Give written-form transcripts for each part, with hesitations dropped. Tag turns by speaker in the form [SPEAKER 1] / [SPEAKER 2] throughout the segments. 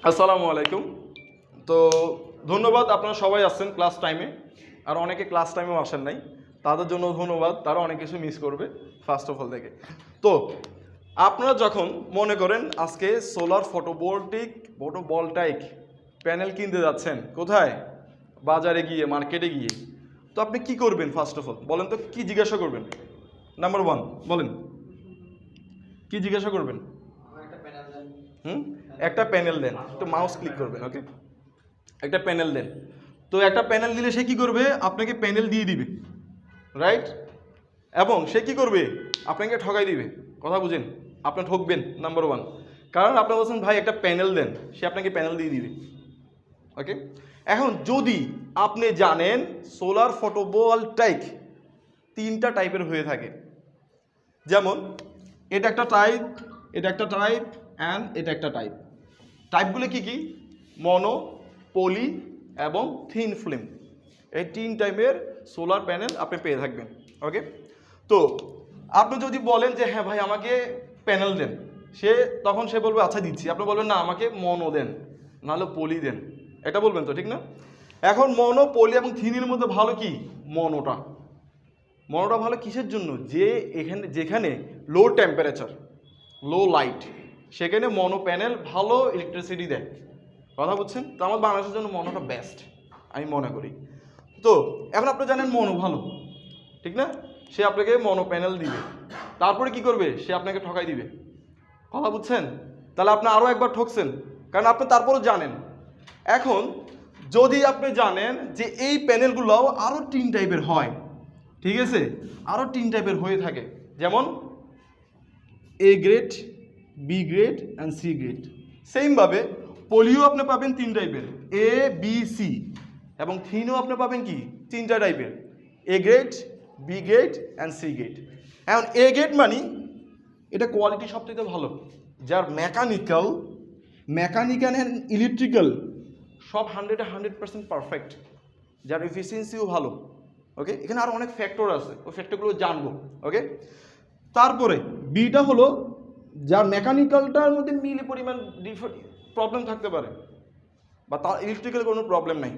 [SPEAKER 1] আসসালামু আলাইকুম। তো ধন্যবাদ, আপনারা সবাই আসছেন ক্লাস টাইমে, আর অনেকে ক্লাস টাইমেও আসেন নাই, তাদের জন্য ধন্যবাদ। তারা অনেক কিছু মিস করবে ফার্স্ট অফ অল থেকে। তো আপনারা যখন মনে করেন আজকে সোলার ফটোভোল্টাইক প্যানেল কিনতে যাচ্ছেন, কোথায়? বাজারে গিয়ে, মার্কেটে গিয়ে। তো আপনি কি করবেন? ফার্স্ট অফ অল বলেন তো, কি জিজ্ঞাসা করবেন? নাম্বার ওয়ান বলেন, কি জিজ্ঞাসা করবেন? একটা প্যানেল দেন। একটু মাউস ক্লিক করবেন, ওকে। একটা প্যানেল দেন। তো একটা প্যানেল দিলে সে কি করবে? আপনাকে প্যানেল দিয়ে দিবে, রাইট? এবং সে কি করবে? আপনাকে ঠকাই দিবে। কথা বুঝেন? আপনি ঠকবেন, নাম্বার ওয়ান। কারণ আপনি বলছেন ভাই একটা প্যানেল দেন, সে আপনাকে প্যানেল দিয়ে দিবে, ওকে। এখন যদি আপনি জানেন সোলার ফটোভোল্টাইক তিনটা টাইপের হয়ে থাকে, যেমন এটা একটা টাইপ, এটা একটা টাইপ, অ্যান্ড এটা একটা টাইপ। টাইপগুলো কি কি? মনো, পলি এবং থিন ফিল্ম। এই তিন টাইপের সোলার প্যানেল আপনি পেয়ে থাকবেন, ওকে। তো আপনি যদি বলেন যে হ্যাঁ ভাই আমাকে প্যানেল দেন, তখন সে বলবে আচ্ছা দিচ্ছি। আপনি বলবেন না আমাকে মনো দেন, নাহলে পলি দেন, এটা বলবেন তো, ঠিক না? এখন মনো, পলি এবং থিনের মধ্যে ভালো কি? মনোটা। মনোটা ভালো কিসের জন্য? যেখানে লো টেম্পারেচার, লো লাইট, সেখানে মনো প্যানেল ভালো ইলেকট্রিসিটি দেয়। কথা বুঝছেন? তো আমার বাংলাদেশের জন্য মনোটা বেস্ট আমি মনে করি। তো এখন আপনি জানেন মনো ভালো, ঠিক না? সে আপনাকে মনো প্যানেল দিবে, তারপরে কি করবে? সে আপনাকে ঠকাই দিবে। কথা বুঝছেন? তাহলে আপনি আরও একবার ঠকছেন, কারণ আপনি তারপরও জানেন। এখন যদি আপনি জানেন যে এই প্যানেলগুলোও আরও তিন টাইপের হয়, ঠিক আছে, আরও তিন টাইপের হয়ে থাকে, যেমন A grade, B grade and C grade. সেমভাবে পলিও আপনি পাবেন তিন টাইপের, এ, বি, সি। এবং থিনও আপনি পাবেন কি? তিনটা টাইপের, A grade, B grade and C grade. এখন এ গ্রেড মানে এটা কোয়ালিটি সবথেকে ভালো, যার মেকানিক্যাল অ্যান্ড ইলেকট্রিক্যাল সব 100% পারফেক্ট, যার এফিসিয়েন্সিও ভালো, ওকে। এখানে আরও অনেক ফ্যাক্টর আছে, ওই ফ্যাক্টরগুলো জানবো, ওকে। তারপরে বিটা হলো যার মেকানিক্যালটার মধ্যে মিলি পরিমাণ প্রবলেম থাকতে পারে, বা তার ইলেকট্রিক্যাল কোনো প্রবলেম নাই,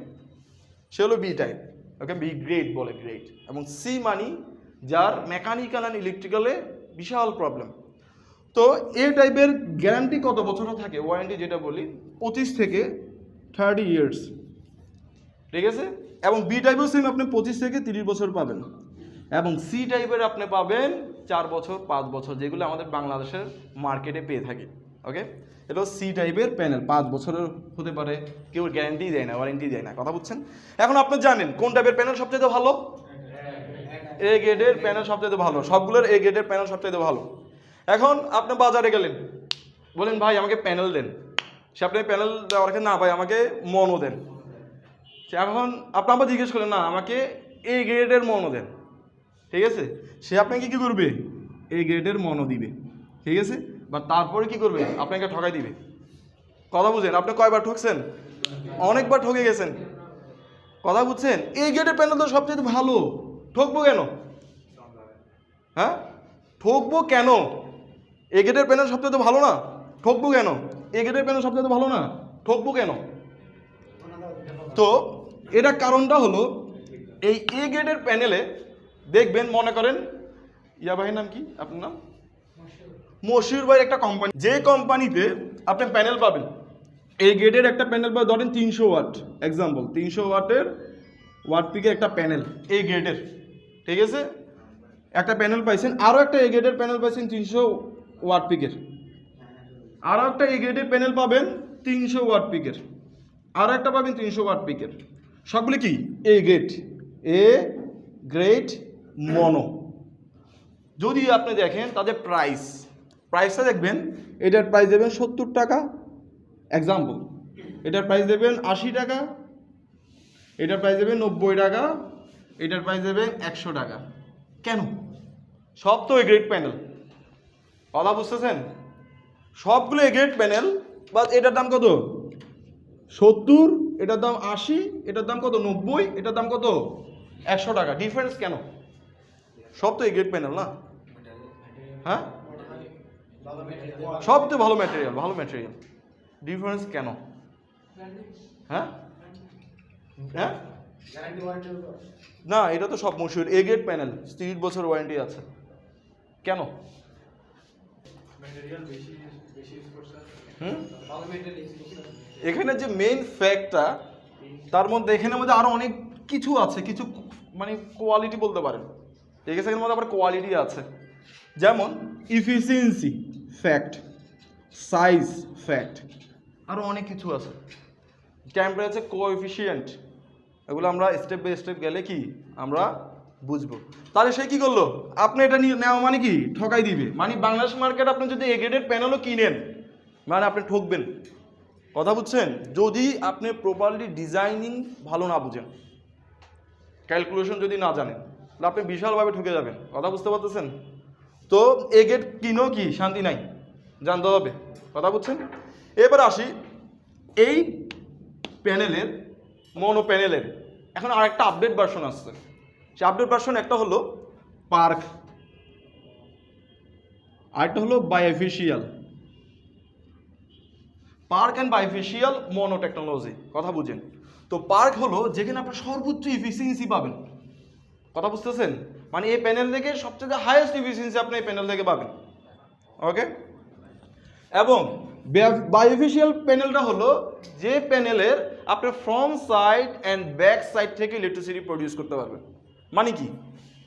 [SPEAKER 1] সে হলো বি টাইপ, ওকে। বি গ্রেড বলে, গ্রেড। এবং সি মানি যার মেকানিক্যাল অ্যান্ড ইলেকট্রিক্যালে বিশাল প্রবলেম। তো এ টাইপের গ্যারান্টি কত বছরও থাকে? ওয়ারেন্টি যেটা বলি 25 থেকে 30 ইয়ার্স, ঠিক আছে। এবং বি টাইপের সেম আপনি 25 থেকে 30 বছর পাবেন। এবং সি টাইপের আপনি পাবেন 4 বছর, 5 বছর, যেগুলো আমাদের বাংলাদেশের মার্কেটে পেয়ে থাকি, ওকে। এটা সি টাইপের প্যানেল 5 বছরের হতে পারে, কেউ গ্যারান্টি দেয় না, ওয়ারেন্টি দেয় না। কথা বুঝছেন? এখন আপনি জানেন কোন টাইপের প্যানেল সবচেয়ে ভালো? এ গ্রেডের প্যানেল সবচেয়ে ভালো, সবগুলোর এ গ্রেডের প্যানেল সবচেয়ে ভালো। এখন আপনি বাজারে গেলেন, বলেন ভাই আমাকে প্যানেল দেন, সে আপনি প্যানেল দেওয়ার ক্ষেত্রে না ভাই আমাকে মনো দেন। এখন আপনি আবার জিজ্ঞেস করলেন না আমাকে এ গ্রেডের মনো দেন, ঠিক আছে। সে আপনাকে কি করবে? এ গ্রেডের মনো দিবে, ঠিক আছে। বা তারপরে কি করবে? আপনাকে ঠকাই দিবে। কথা বুঝেন? আপনি কয়বার ঠকছেন? অনেকবার ঠকে গেছেন। কথা বুঝছেন? এ গ্রেডের প্যানেল তো সবচেয়ে ভালো, ঠকবো কেন? হ্যাঁ, ঠকবো কেন? এ গ্রেডের প্যানেল সবচেয়ে ভালো না, ঠকবো কেন? এ গ্রেডের প্যানেল সবচেয়ে ভালো না, ঠকবো কেন? তো এটা কারণটা হলো এই এ গ্রেডের প্যানেলে দেখবেন, মনে করেন ইয়া ভাইয়ের নাম কি? আপনার নাম? মশিউর ভাইয়ের একটা কোম্পানি, যে কোম্পানিতে আপনি প্যানেল পাবেন এই গ্রেডের একটা প্যানেল পাবেন, ধরেন 300 ওয়াট, এক্সাম্পল 300 ওয়াটের ওয়াট পিকের একটা প্যানেল এই গ্রেডের, ঠিক আছে। একটা প্যানেল পাইছেন, আরও একটা এ গ্রেডের প্যানেল পাইছেন 300 ওয়াট পিকের, আরও একটা এ গ্রেডের প্যানেল পাবেন 300 ওয়াট পিকের, আরও একটা পাবেন 300 ওয়াট পিকের। সবগুলো কি? এ গ্রেড, এ গ্রেড মনো। যদি আপনি দেখেন তাদের প্রাইসটা দেখবেন, এটার প্রাইস দেবেন 70 টাকা, এক্সাম্পল। এটার প্রাইস দেবেন 80 টাকা, এটার প্রাইস দেবেন 90 টাকা, এটার প্রাইস দেবেন 100 টাকা। কেন? সব তো এ গ্রেড প্যানেল। কথা বুঝতেছেন? সবগুলো এ গ্রেড প্যানেল, বাট এটার দাম কত? 70, এটার দাম 80, এটার দাম কত? 90, এটার দাম কত? 100 টাকা। ডিফারেন্স কেন? সব তো এ গ্রেড প্যানেল না? হ্যাঁ, সব তো ভালো ম্যাটেরিয়াল, ভালো ম্যাটেরিয়াল। ডিফারেন্স কেন? হ্যাঁ হ্যাঁ না, এটা তো সব মশিউর এ গ্রেড প্যানেল, 30 বছর ওয়ারেন্টি আছে। কেন? এখানে যে মেইন ফ্যাক্টটা, তার মধ্যে এখানের মধ্যে আরো অনেক কিছু আছে, কিছু মানে কোয়ালিটি বলতে পারেন, ঠিক আছে? এর মধ্যে আবার কোয়ালিটি আছে, যেমন ইফিসিয়েন্সি ফ্যাক্ট, সাইজ ফ্যাক্ট, আরো অনেক কিছু আছে, টেম্পারেচার কোএফিসিয়েন্ট, এগুলো আমরা স্টেপ বাই স্টেপ গেলে কি আমরা বুঝবো। তাহলে সে কি করলো, আপনি এটা নিয়ে নেওয়া মানে কি ঠকাই দিবে, মানে বাংলাদেশ মার্কেট আপনি যদি এ গ্রেডের প্যানেলও কিনেন মানে আপনি ঠকবেন, কথা বুঝছেন? যদি আপনি প্রপারলি ডিজাইনিং ভালো না বুঝেন, ক্যালকুলেশন যদি না জানেন, তাহলে আপনি বিশালভাবে ঠকে যাবেন, কথা বুঝতে পারতেছেন? তো এ গ্রেড কিনো কি শান্তি নাই, জানতে হবে, কথা বুঝছেন? এবার আসি এই প্যানেলের, মনো প্যানেলের এখন আরেকটা আপডেট ভার্সন আসছে। সে আপডেট ভার্সন একটা হলো পার্ক, আরেকটা হলো bifacial, park and bifacial mono technology, কথা বুঝেন? তো পার্ক হলো যেখানে আপনি সর্বোচ্চ ইফিসিয়েন্সি পাবেন, কথা বুঝতেছেন? মানে এই প্যানেল থেকে সবচেয়ে হাইয়েস্ট ইফিসিয়েন্সি আপনি এই প্যানেল থেকে পাবেন, ওকে? এবং বাইফেশিয়াল প্যানেলটা হলো যে প্যানেলের আপনি front side and back side থেকে ইলেকট্রিসিটি প্রডিউস করতে পারবেন। মানে কি?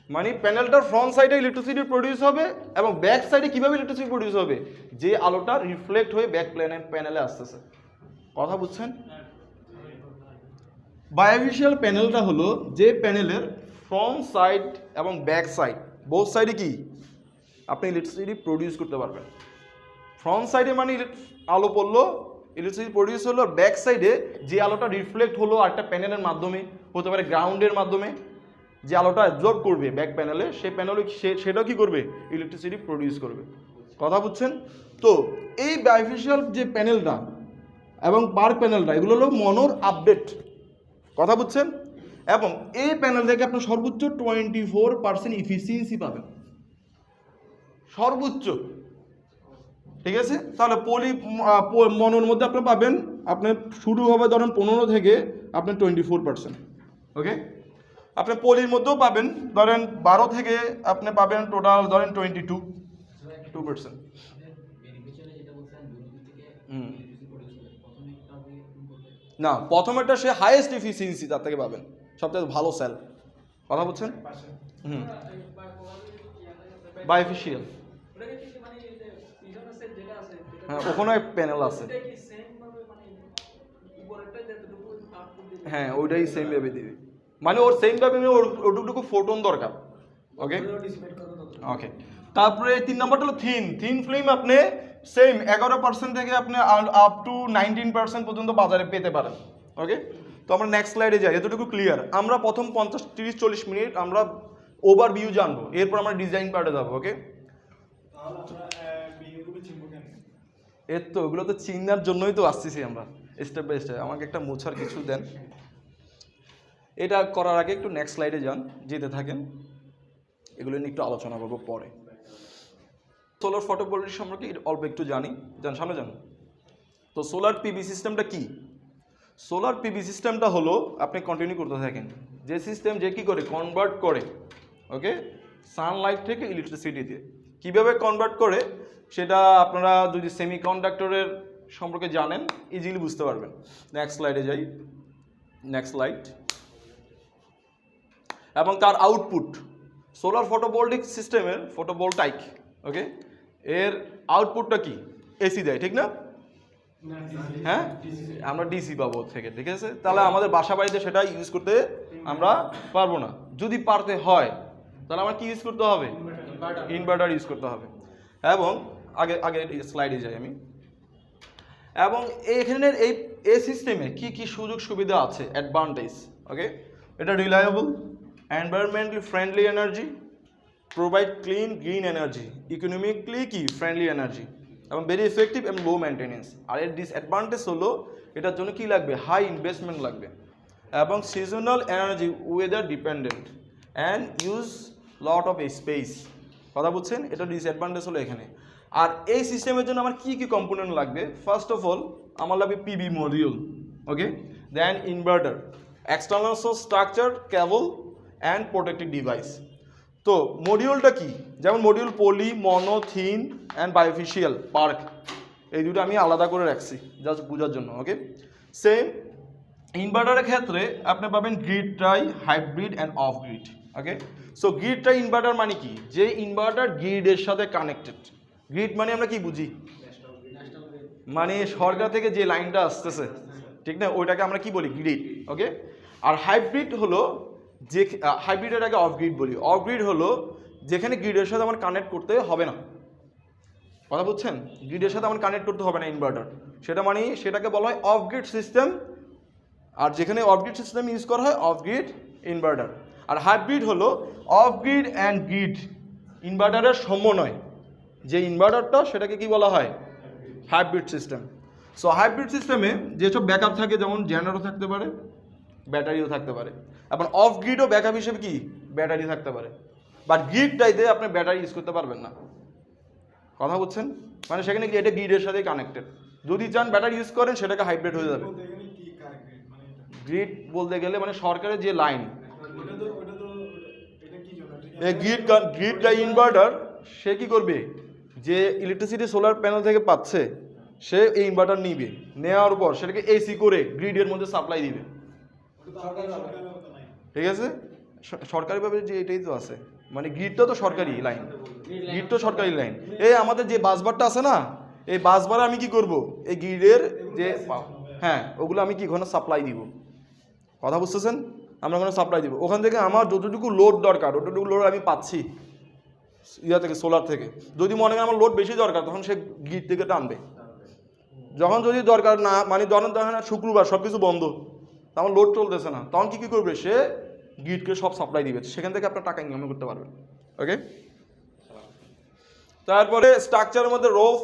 [SPEAKER 1] মানে প্যানেলটার ফ্রন্ট সাইডে ইলেকট্রিসিটি প্রডিউস হবে এবং ব্যাক সাইডে কীভাবে ইলেকট্রিসিটি প্রডিউস হবে, যে আলোটা রিফ্লেক্ট হয়ে ব্যাক প্যানেলে আসতেছে, কথা বুঝছেন? বাইফেশিয়াল প্যানেলটা হলো যে প্যানেলের ফ্রন্ট সাইড এবং ব্যাক সাইড বোথ সাইডে কি আপনি ইলেকট্রিসিটি প্রডিউস করতে পারবেন। ফ্রন্ট সাইডে মানে আলো পড়লো, ইলেকট্রিসিটি প্রডিউস হলো, ব্যাক সাইডে যে আলোটা রিফ্লেক্ট হলো একটা প্যানেলের মাধ্যমে, হতে পারে গ্রাউন্ডের মাধ্যমে, যে আলোটা অ্যাবজর্ব করবে ব্যাক প্যানেলে, সেই প্যানেলে সেটাও কি করবে, ইলেকট্রিসিটি প্রডিউস করবে, কথা বুঝছেন? তো এই বাইফেশিয়াল যে প্যানেলটা এবং পার্ক প্যানেলটা এগুলো হলো মনোর আপডেট, কথা বুঝছেন? এবং এই প্যানেল থেকে আপনি সর্বোচ্চ 24% ইফিসিয়েন্সি পাবেন, সর্বোচ্চ, ঠিক আছে? তাহলে মনোর মধ্যে আপনি পাবেন, আপনি শুরু হবে ধরেন 15 থেকে আপনি 24%, ওকে? আপনি পলির মধ্যেও পাবেন ধরেন 12 থেকে আপনি পাবেন টোটাল ধরেন 22%। না, প্রথমেরটা সে হাইয়েস্ট এফিসিয়েন্সি তার থেকে পাবেন, সবচেয়ে ভালো সেল, কথা বুঝছেন? বাইফেশিয়াল, হ্যাঁ ওখানে প্যানেল আছে, হ্যাঁ ওইটাই সেম ভাবে দিবে, মানে ওর সেম ভাবে ওটুকু ফোটন দরকার, ওকে ওকে। তারপরে 3 নম্বরটা হলো থিন ফিল্ম, আপনি সেম 11% থেকে আপনি আপ টু 19% পর্যন্ত বাজারে পেতে পারেন, ওকে? তো আমরা নেক্সট স্লাইডে যাই, এতটুকু ক্লিয়ার। আমরা প্রথম 30-40 মিনিট আমরা ওভারভিউ জানবো, এরপর আমরা ডিজাইন পার্টে যাবো, ওকে? এর তো ওগুলো তো চিনার জন্যই তো আসতেছি আমরা স্টেপ বাই স্টেপ। আমাকে একটা মোছার কিছু দেন, এটা করার আগে একটু নেক্সট স্লাইডে যান, যেতে থাকেন, এগুলো নিয়ে একটু আলোচনা করবো পরে। সোলার ফটোভোল্টাইক সম্পর্কে অল্প একটু জানি, সামনে যান। তো সোলার পিভি সিস্টেমটা কি? সোলার পিভি সিস্টেমটা হলো, আপনি কন্টিনিউ করতে থাকেন, যে সিস্টেম যে কি করে কনভার্ট করে, ওকে, সানলাইট থেকে ইলেকট্রিসিটিতে। কিভাবে কনভার্ট করে সেটা আপনারা যদি সেমিকন্ডাক্টরের সম্পর্কে জানেন ইজিলি বুঝতে পারবেন। নেক্সট স্লাইডে যাই, নেক্সট স্লাইড। এবং তার আউটপুট, সোলার ফটোভোল্টাইক সিস্টেমের ফটোভোল্টাইক, ওকে, এর আউটপুটটা কি? এসি দেয়, ঠিক না? হ্যাঁ, আমরা ডিসি পাবো থেকে, ঠিক আছে? তাহলে আমাদের বাসা বাড়িতে সেটা ইউজ করতে আমরা পারবো না। যদি পারতে হয় তাহলে আমার কি ইউজ করতে হবে? ইনভার্টার ইউজ করতে হবে। এবং আগে স্লাইডে যাই আমি। এবং এখানের এই সিস্টেমে কি কি সুযোগ সুবিধা আছে, অ্যাডভান্টেজ, ওকে? এটা reliable, environmentally friendly energy, provide clean green energy, economically কি ফ্রেন্ডলি এনার্জি, এবং ভেরি এফেক্টিভ এবং লো মেনটেনেন্স। আর এর ডিসঅ্যাডভান্টেজ হলো এটার জন্য কি লাগবে? হাই ইনভেস্টমেন্ট লাগবে, এবং seasonal energy, weather dependent, and use lot of speech, কথা বুঝছেন? এটা ডিসঅ্যাডভান্টেজ হলো এখানে। আর এই সিস্টেমের জন্য আমার কি কি কম্পোনেন্ট লাগবে? ফার্স্ট অফ অল আমার লাগবে PV module, okay, then inverter, external source structure, cable and protective device. তো মডিউলটা কি? যেমন module poly, mono, thin and bifacial, PERC, এই দুটো আমি আলাদা করে রাখছি জাস্ট বোঝার জন্য, ওকে। সেম ইনভার্টারের ক্ষেত্রে আপনি পাবেন grid try, hybrid and of grid, okay. So grid try inverter মানে কি? যে ইনভার্টার গ্রিডের সাথে কানেক্টেড। গ্রিড মানে আমরা কি বুঝি? মানে সরকার থেকে যে লাইনটা আসতেছে, ঠিক না, ওইটাকে আমরা কি বলি? গ্রিড, ওকে। আর হাইব্রিড হলো যে, হাইব্রিডের আগে অফ গ্রিড বলি। অফ গ্রিড হলো যেখানে গ্রিডের সাথে আমার কানেক্ট করতে হবে না, কথা বুঝছেন? গ্রিডের সাথে আমার কানেক্ট করতে হবে না ইনভার্টার, সেটা মানে সেটাকে বলা হয় অফ গ্রিড সিস্টেম। আর যেখানে অফ গ্রিড সিস্টেম ইউজ করা হয় of grid inverter. R hybrid হলো অফ গ্রিড অ্যান্ড গ্রিড ইনভার্টারের সমন্বয়, যে ইনভার্টারটা সেটাকে কি বলা হয়? Hybrid system. সো হাইব্রিড সিস্টেমে যেসব ব্যাকআপ থাকে, যেমন জেনারেটর থাকতে পারে, ব্যাটারিও থাকতে পারে। এবং অফ গ্রিডও ব্যাকআপ হিসেবে কি? ব্যাটারি থাকতে পারে। বাট গ্রিডটাইতে আপনি ব্যাটারি ইউজ করতে পারবেন না, কথা বুঝছেন? মানে সেখানে কি এটা গ্রিডের সাথে কানেক্টেড। যদি চান ব্যাটারি ইউজ করেন সেটাকে হাইব্রিড হয়ে যাবে। গ্রিড বলতে গেলে মানে সরকারের যে লাইন, এই গ্রিড ইনভার্টার সে কি করবে? যে ইলেকট্রিসিটি সোলার প্যানেল থেকে পাচ্ছে, সে এই ইনভার্টার নিবে, নেওয়ার পর সেটাকে এসি করে গ্রিডের মধ্যে সাপ্লাই দিবে, ঠিক আছে? সরকারিভাবে যে এটাই তো আছে, মানে গ্রিডটা তো সরকারি লাইন, গ্রিড তো সরকারি লাইন। এই আমাদের যে বাসবারটা আছে না, এই বাসবারে আমি কি করব? এই গ্রিডের যে, হ্যাঁ, ওগুলো আমি কি ওখানে সাপ্লাই দিব, কথা বুঝতেছেন? আমরা ওখানে সাপ্লাই দিব, ওখান থেকে আমার যতটুকু লোড দরকার ততটুকু লোড আমি পাচ্ছি ইয়া থেকে, সোলার থেকে। যদি মনে করেন আমার লোড বেশি দরকার, তখন সে গ্রিড থেকে টানবে। যখন যদি দরকার না, মানে ধরেন শুক্রবার সব কিছু বন্ধ, আমার লোড চলতেছে না, তখন কি করবে? সে গ্রিডকে সব সাপ্লাই দিবে, সেখান থেকে আপনার টাকা ইনকাম করতে পারবেন, ওকে। তারপরে স্ট্রাকচারের মধ্যে রোফ,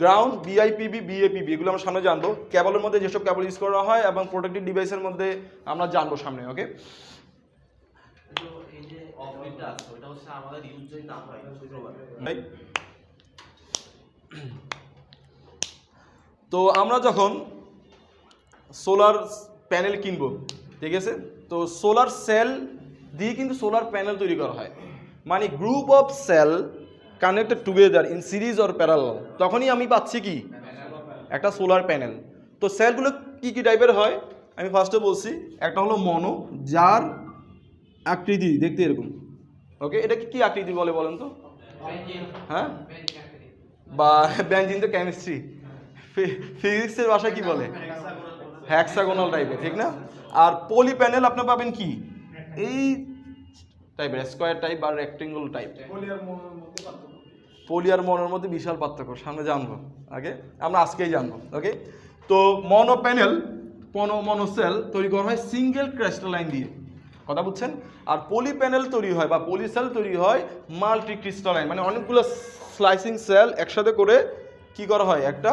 [SPEAKER 1] গ্রাউন্ড, বিআইপিবি, বিএপিবি, এগুলো আমরা সামনে জানবো। কেবলের মধ্যে যেসব কেবল ইউজ করা হয় এবং প্রোটেক্টিভ ডিভাইসের মধ্যে আমরা জানবো সামনে, ওকে। তো আমরা যখন সোলার প্যানেল কিনবো, ঠিক আছে, তো সোলার সেল দিয়ে কিন্তু সোলার প্যানেল তৈরি করা হয়। মানে group of cell connected together in series or parallel, তখনই আমি পাচ্ছি কি? একটা সোলার প্যানেল। তো সেলগুলো কি কি টাইপের হয় আমি ফার্স্টে বলছি। একটা হলো মনো, যার আকৃতি দেখতে এরকম, ওকে। এটা কি আকৃতি বলে বলেন তো? হ্যাঁ, বা বেঞ্জিন তো কেমিস্ট্রি, ফিজিক্সের ভাষায় কি বলে? হ্যাক্সাগোনাল টাইপের, ঠিক না? আর পলি প্যানেল আপনি পাবেন কি? এই টাইপের, স্কোয়ার টাইপ বা রেক্টেঙ্গল টাইপ। পলি আর মনোর মধ্যে বিশাল পার্থক্য, সামনে জানবো, আগে আমরা আজকেই জানবো, ওকে। তো মনো প্যানেল, মনো সেল তৈরি করা হয় সিঙ্গেল ক্রিস্টালাইন দিয়ে, কথা বুঝছেন? আর পলি প্যানেল তৈরি হয় বা পলি সেল তৈরি হয় মাল্টি ক্রিস্টালাইন, মানে অনেকগুলো স্লাইসিং সেল একসাথে করে কি করা হয়? একটা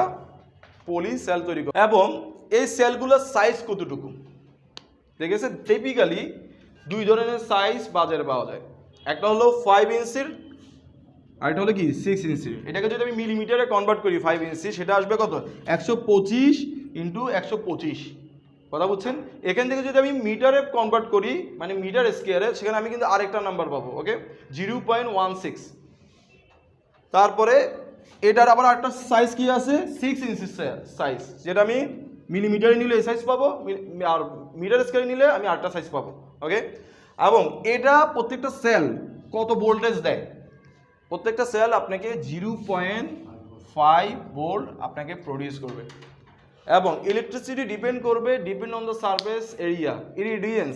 [SPEAKER 1] পলি সেল তৈরি করে। এবং এই সেলগুলোর সাইজ কতটুকু, ঠিক আছে? টিপিক্যালি দুই ধরনের সাইজ বাজারে পাওয়া যায়। একটা হলো 5 ইঞ্চির, আর এটা হলো কি 6 ইঞ্চির। এটাকে যদি আমি মিলিমিটারে কনভার্ট করি 5 ইঞ্চি, সেটা আসবে কত? 125 ইন্টু 125, কথা বুঝছেন? এখান থেকে যদি আমি মিটারে কনভার্ট করি, মানে মিটার স্কোয়ারে, সেখানে আমি কিন্তু আরেকটা নাম্বার পাবো, ওকে, 0.16। তারপরে এটার আবার একটা সাইজ কি আছে? 6 ইঞ্চি সাইজ, যেটা আমি মিলিমিটারে নিলে এই সাইজ পাবো, আর মিটার স্কোয়ারে নিলে আমি আরেকটা সাইজ পাবো, ওকে। এবং এটা প্রত্যেকটা সেল কত ভোল্টেজ দেয়? প্রত্যেকটা সেল আপনাকে 0.5 ভোল্ট আপনাকে প্রডিউস করবে। এবং electricity depend on the surface area. Irradiance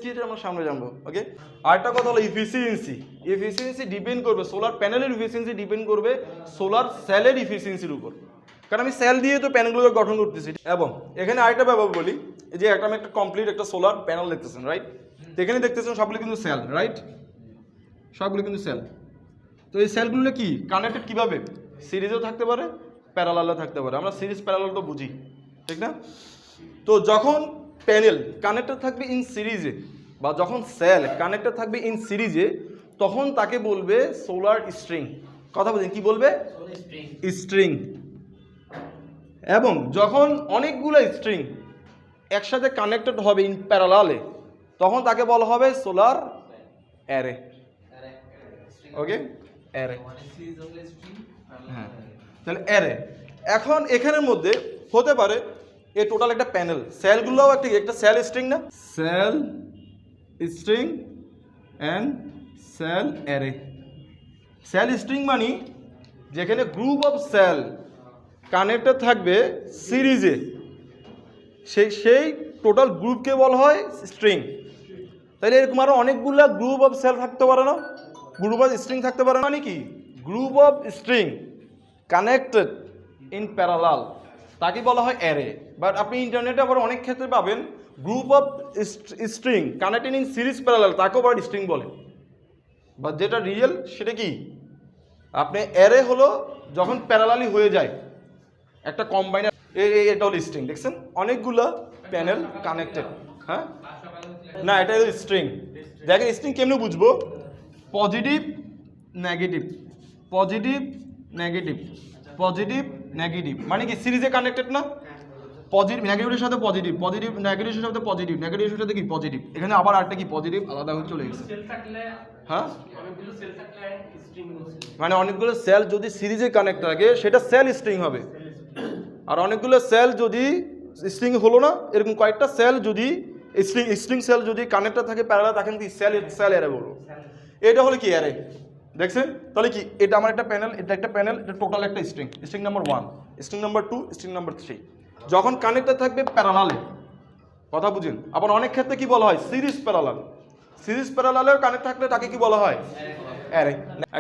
[SPEAKER 1] কি, এটা আমরা সামনে জানবো, ওকে। আরেকটা কথা হলো ইফিসিয়েন্সি ডিপেন্ড করবে, সোলার প্যানেলের ইফিসিয়েন্সি ডিপেন্ড করবে সোলার সেলের ইফিসিয়েন্সির উপর, কারণ আমি সেল দিয়ে তো প্যানেলগুলোকে গঠন করতেছি। এবং এখানে আরেকটা ব্যাপার বলি, যে আমি একটা কমপ্লিট একটা সোলার প্যানেল দেখতেছেন, রাইট? তো এখানে দেখতেছেন সবগুলো কিন্তু সেল, রাইট? সবগুলো কিন্তু সেল। তো এই সেলগুলো কি কানেক্টেড কিভাবে? সিরিজেও থাকতে পারে, প্যারালালও থাকতে পারে। আমরা সিরিজ প্যারালাল তো বুঝি, ঠিক না? তো যখন প্যানেল কানেক্টেড থাকবে ইন সিরিজে, বা যখন সেল কানেক্টেড থাকবে ইন সিরিজে, তখন তাকে বলবে সোলার স্ট্রিং। কথা বলছেন, কি বলবে? স্ট্রিং। এবং যখন অনেকগুলো স্ট্রিং একসাথে কানেক্টেড হবে ইন প্যারালালে, তখন তাকে বলা হবে সোলার অ্যারে। ওকে, অ্যারে। হ্যাঁ, তাহলে অ্যারে। এখন এখানের মধ্যে হতে পারে এ টোটাল একটা প্যানেল, সেলগুলোও একটা সেল স্ট্রিং না, cell string and cell array. Cell string মানে যেখানে গ্রুপ অফ সেল কানেক্টেড থাকবে সিরিজে, সেই টোটাল গ্রুপকে বলা হয় স্ট্রিং। তাহলে এরকম আরও অনেকগুলো গ্রুপ অফ সেল থাকতে পারে না, গ্রুপ অফ স্ট্রিং থাকতে পারে, মানে কি group of string connected in parallel, তাকে বলা হয় অ্যারে। বাট আপনি ইন্টারনেটে আবার অনেক ক্ষেত্রে পাবেন group of string connected in series parallel, তাকেও আবার স্ট্রিং বলে। বা যেটা রিয়েল সেটা কি, আপনি অ্যারে হলো যখন প্যারালালি হয়ে যায় একটা কম্বাইনার, এটা হলো স্ট্রিং। দেখছেন অনেকগুলো প্যানেল কানেক্টেড। হ্যাঁ, না এটা হলো স্ট্রিং। দেখেন স্ট্রিং কেমনে বুঝবো, positive negative, positive negative, positive negative, মানে কি সিরিজে কানেক্টেড না, পজিটিভ নেগেটিভের সাথে পজিটিভ, পজিটিভ নেগেটিভের সাথে পজিটিভ, নেগেটিভের সাথে কি পজিটিভ, এখানে আবার আরেকটা কি পজিটিভ আলাদা হয়ে চলে গেছে। হ্যাঁ, মানে অনেকগুলো সেল যদি সিরিজে কানেক্ট থাকে সেটা সেল স্ট্রিং হবে, আর অনেকগুলো সেল যদি স্ট্রিং হলো না, এরকম কয়েকটা সেল যদি স্ট্রিং সেল যদি কানেক্টেড থাকে প্যারালাল, তখন কি সেল অ্যারে বলবো। এটা হলো কি অ্যারে। দেখছেন তাহলে কি, এটা আমার একটা প্যানেল, এটা একটা প্যানেল, এটা টোটাল একটা string, string number 1, string number 2, string number 3, যখন কানেক্টেড থাকবে প্যারালালে, কথা বুঝেন। আবার অনেক ক্ষেত্রে কি বলা হয় সিরিজ প্যারালাল, সিরিজ প্যারালালেও কানেক্ট থাকলে তাকে কি বলা হয় array.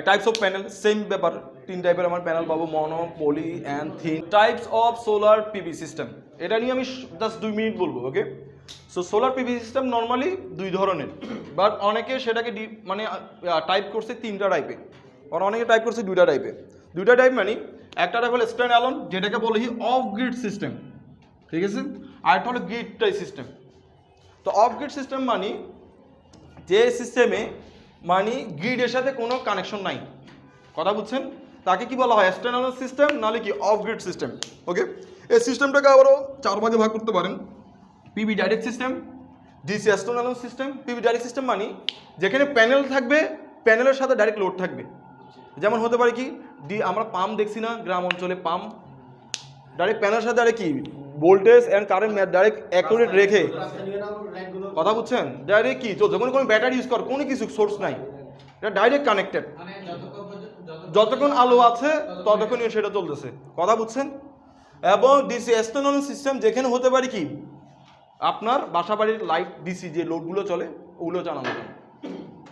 [SPEAKER 1] Types of panel same ব্যাপার, 3 টাইপের আমার প্যানেল পাবো, mono, poly and thin. Types of solar PV system, এটা নিয়ে আমি জাস্ট 2 মিনিট বলবো। Okay, so solar PV system normally 2 ধরনের, বাট অনেকে সেটাকে মানে টাইপ করছে 3টা টাইপে, আর অনেকে টাইপ করছে 2টা টাইপে। 2টা টাইপ মানে একটা টাইপ হলো স্ট্যান্ড অ্যালোন, যেটাকে বলে অফ গ্রিড সিস্টেম, ঠিক আছে, আর একটা হলো গ্রিড টাই সিস্টেম। তো অফ গ্রিড সিস্টেম মানে যে সিস্টেমে মানে গ্রিডের সাথে কোনো কানেকশন নাই, কথা বুঝছেন, তাকে কি বলা হয় স্ট্যান্ড অ্যালোন সিস্টেম, নাহলে কি অফ গ্রিড সিস্টেম। ওকে, এই সিস্টেমটাকে আবারও 4 ভাগে ভাগ করতে পারেন, PV direct system, DC stand alone system. PV direct system মানে যেখানে প্যানেল থাকবে, প্যানেলের সাথে ডাইরেক্ট লোড থাকবে, যেমন হতে পারে কি আমরা পাম্প দেখছি না গ্রাম অঞ্চলে, পাম্প ডাইরেক্ট প্যানেলের সাথে ডাইরেক্ট কি voltage and current direct accurate রেখে, কথা বুঝছেন, ডাইরেক্ট কি চলছে, কোনো ব্যাটারি ইউজ কর, কোনো কিছু সোর্স নাই, এটা ডাইরেক্ট কানেক্টেড, যতক্ষণ আলো আছে ততক্ষণই সেটা চলতেছে, কথা বুঝছেন। এবং ডিসি এক্সটার্নাল সিস্টেম যেখানে হতে পারে কি আপনার বাসা বাড়ির লাইট ডিসি যে লোডগুলো চলে ওগুলো চালানো যায়,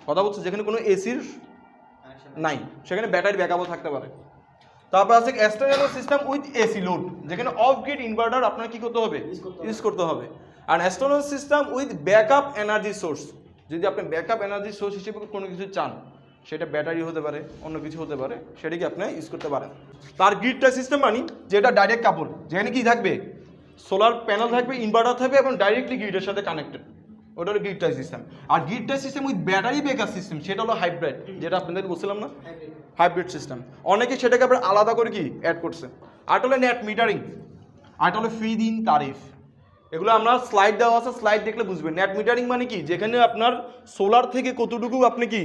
[SPEAKER 1] কথা বুঝছে, যেখানে কোনো এসির নাই সেখানে ব্যাটারি ব্যাকআপও থাকতে পারে। তারপর আছে external system with AC load, যেখানে অফ গ্রিড ইনভার্টার আপনার কি করতে হবে, ইউজ করতে হবে। আর external system with backup energy source, যদি আপনি ব্যাকআপ এনার্জি সোর্স হিসেবে কোনো কিছু চান, সেটা ব্যাটারি হতে পারে, অন্য কিছু হতে পারে, সেটাকে আপনি ইউজ করতে পারেন। তার গ্রিডটা সিস্টেম মানে যেটা ডাইরেক্ট কাপড়, যেখানে কি থাকবে সোলার প্যানেল থাকবে, ইনভার্টার থাকবে এবং ডাইরেক্টলি গ্রিডের সাথে কানেক্টেড, ওটা হলো গ্রিড টাই সিস্টেম। আর grid tie system with battery backup system, সেটা হলো হাইব্রিড, যেটা আপনাদের বলছিলাম না, হাইব্রিড সিস্টেম। অনেকে সেটাকে আবার আলাদা করে কি অ্যাড করছে। আর হলো নেট মিটারিং, আর হলো ফিড ইন তারিফ, এগুলো আমরা স্লাইড দেওয়া আছে, স্লাইড দেখলে বুঝবেন। নেট মিটারিং মানে কি, যেখানে আপনার সোলার থেকে কতটুকু আপনি কি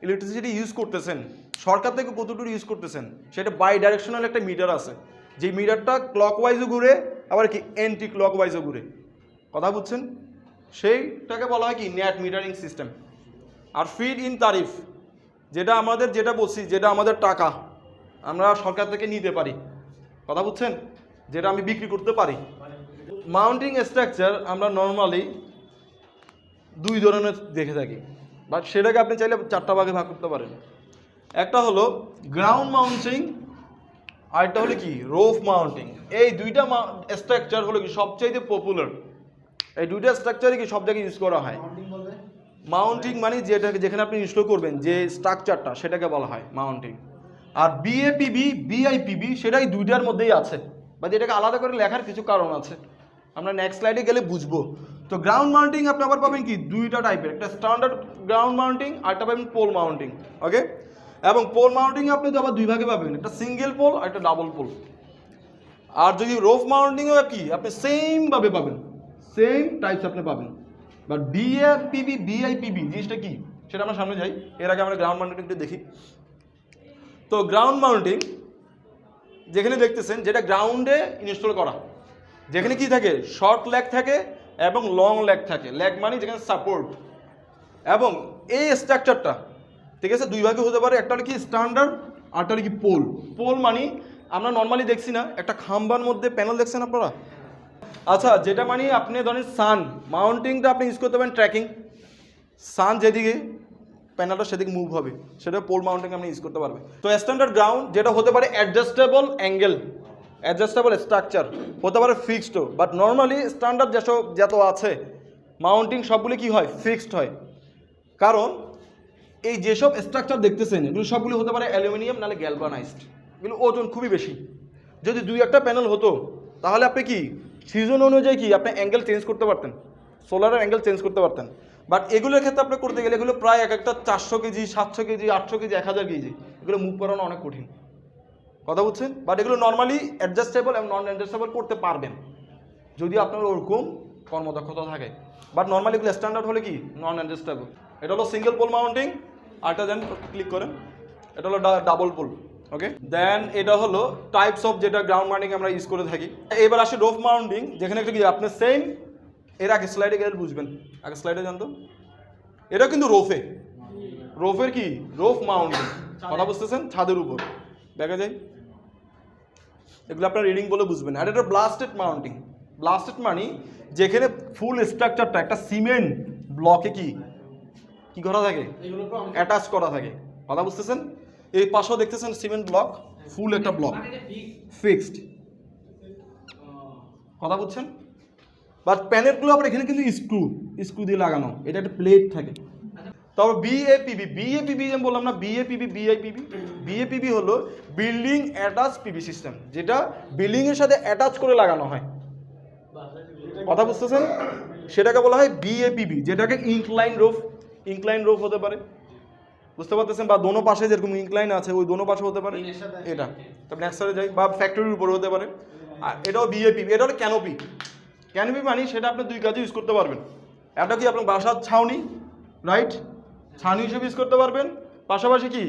[SPEAKER 1] ইলেকট্রিসিটি ইউজ করতেছেন, সরকার থেকে কতটুকু ইউজ করতেছেন, সেটা বাই ডাইরেকশনাল একটা মিটার আছে, যে মিটারটা ক্লকওয়াইজও ঘুরে আবার কি অ্যান্টি ক্লকওয়াইজও ঘুরে, কথা বুঝছেন, সেইটাকে বলা হয় কি নেট মিটারিং সিস্টেম। আর ফিড ইন তারিফ, যেটা আমাদের যেটা বলছি, যেটা আমাদের টাকা আমরা সরকার থেকে নিতে পারি, কথা বুঝছেন, যেটা আমি বিক্রি করতে পারি। মাউন্টিং স্ট্রাকচার আমরা নর্মালি 2 ধরনের দেখে থাকি, বাট সেটাকে আপনি চাইলে 4টা ভাগে ভাগ করতে পারেন। একটা হলো গ্রাউন্ড মাউন্টিং, আর একটা হলো কি রোফ মাউন্টিং। এই 2টা স্ট্রাকচার হলো কি সবচাইতে পপুলার, এই 2টা স্ট্রাকচারই কি সব জায়গায় ইউজ করা হয়। মাউন্টিং মানে যেটাকে যেখানে আপনি ইনস্টল করবেন যে স্ট্রাকচারটা, সেটাকে বলা হয় মাউন্টিং। আর বিএপিবি বিআইপিবি সেটাই 2টার মধ্যেই আছে, বা যেটাকে আলাদা করে লেখার কিছু কারণ আছে, আমরা নেক্সট স্লাইডে গেলে বুঝবো। তো গ্রাউন্ড মাউন্টিং আপনি আবার পাবেন কি 2টা টাইপের, একটা স্ট্যান্ডার্ড গ্রাউন্ড মাউন্টিং আর একটা পাবেন পোল মাউন্টিং। ওকে, এবং পোল মাউন্টিংয়ে আপনি তো আবার দুই ভাগে পাবেন, একটা সিঙ্গেল পোল আর একটা ডাবল পোল। আর যদি রোফ মাউন্টিংও কি আপনি সেমভাবে পাবেন, সেম টাইপস আপনি পাবেন। বাট বিএপিবি বিআইপিবি জিনিসটা কি সেটা আমরা সামনে যাই, এর আগে আমরা গ্রাউন্ড মাউন্টিংটা দেখি। তো গ্রাউন্ড মাউন্টিং যেখানে দেখতেছেন যেটা গ্রাউন্ডে ইনস্টল করা, যেখানে কি থাকে শর্ট ল্যাগ থাকে এবং লং ল্যাগ থাকে। ল্যাগ মানে যেখানে সাপোর্ট, এবং এই স্ট্রাকচারটা ঠিক আছে দুই ভাগে হতে পারে, একটা হলো কি স্ট্যান্ডার্ড আরটা হলো কি পোল। পোল মানে আমরা নর্মালি দেখছি না একটা খাম্বার মধ্যে প্যানেল দেখছেন আপনারা, আচ্ছা যেটা মানে আপনি ধরেন সান মাউন্টিংটা আপনি ইউজ করতে পারেন ট্র্যাকিং, সান যেদিকে প্যানেলটা সেদিকে মুভ হবে সেটা পোল মাউন্টিং আপনি ইউজ করতে পারবেন। তো স্ট্যান্ডার্ড গ্রাউন্ড যেটা হতে পারে অ্যাডজাস্টেবল অ্যাঙ্গেল, অ্যাডজাস্টেবল স্ট্রাকচার, হতে পারে ফিক্সডও, বাট নর্মালি স্ট্যান্ডার্ড যেসব যত আছে মাউন্টিং সবগুলি কি হয় ফিক্সড হয়। কারণ এই যেসব স্ট্রাকচার দেখতেছেন এগুলো সবগুলো হতে পারে অ্যালুমিনিয়াম নাহলে গ্যালভানাইজড, এগুলো ওজন খুবই বেশি। যদি দুই একটা প্যানেল হতো তাহলে আপনি কি সিজন অনুযায়ী কি আপনি অ্যাঙ্গেল চেঞ্জ করতে পারতেন, সোলারের অ্যাঙ্গেল চেঞ্জ করতে পারতেন। বাট এগুলোর ক্ষেত্রে আপনি করতে গেলে এগুলো প্রায় এক একটা 400 কেজি 700 কেজি 800 কেজি 1000 কেজি, এগুলো মুভ করানো অনেক কঠিন, কথা বুঝছেন। বাট এগুলো নর্মালি অ্যাডজাস্টেবল এবং নন অ্যাডজাস্টেবল করতে পারবেন যদি আপনার ওরকম কর্মদক্ষতা থাকে। বাট নর্মালি এগুলো স্ট্যান্ডার্ড হলে কি নন অ্যাডজাস্টেবল। এটা হলো সিঙ্গেল পোল মাউন্টিং, আরটা দেন ক্লিক করেন, এটা হলো ডাবল পোল। ওকে, দেন এটা হলো টাইপস অফ যেটা গ্রাউন্ড মাউন্টিং আমরা ইউজ করে থাকি। এবার আসে রোফ মাউন্টিং, যেখানে একটা কি আপনি সেম এর আগে স্লাইডে গেলে বুঝবেন, আগে স্লাইডে জানতো এটা কিন্তু রোফে, রোফের কি রোফ মাউন্টিং, কথা বুঝতেছেন, ছাদের উপর দেখা যায়, এগুলো আপনার রিডিং বলে বুঝবেন। আর এটা ব্লাস্টেড মাউন্টিং, ব্লাস্টেড মানে যেখানে ফুল স্ট্রাকচারটা একটা সিমেন্ট ব্লকে কি কি করা থাকে অ্যাটাচ করা থাকে, কথা বুঝতেছেন। এই পাশেও দেখতেছেন সিমেন্ট ব্লক, ফুল একটা ব্লক ফিক্সড, কথা বুঝছেন। বাট প্যানেলগুলো আবার এখানে কিন্তু স্ক্রু দিয়ে লাগানো, এটা একটা প্লেট থাকে। তবে বিএপিবি, বিএপিবি যেমন বললাম না বিএপিবি বিআইপিবি, বিএপিবি হলো বিল্ডিং অ্যাটাচ পিবি সিস্টেম, যেটা বিল্ডিং এর সাথে অ্যাটাচ করে লাগানো হয়, কথা বুঝতেছেন, সেটাকে বলা হয় বিএপিবি, যেটাকে ইনক্লাইন রোফ হতে পারে, বুঝতে পারতেছেন, বা দোনো পাশে যেরকম ইনক্লাইন আছে ওই দোনো পাশে হতে পারে এটা, তবে নেক্সট সাইডে যাই, বা ফ্যাক্টরির উপরে হতে পারে। আর এটাও বিএপিবি, এটা হলো ক্যানোপি। ক্যানোপি মানে সেটা আপনি দুই কাজে ইউজ করতে পারবেন, একটা কি আপনার বাসার ছাউনি, রাইট, ছাউনি হিসেবে ইউজ করতে পারবেন, পাশাপাশি কি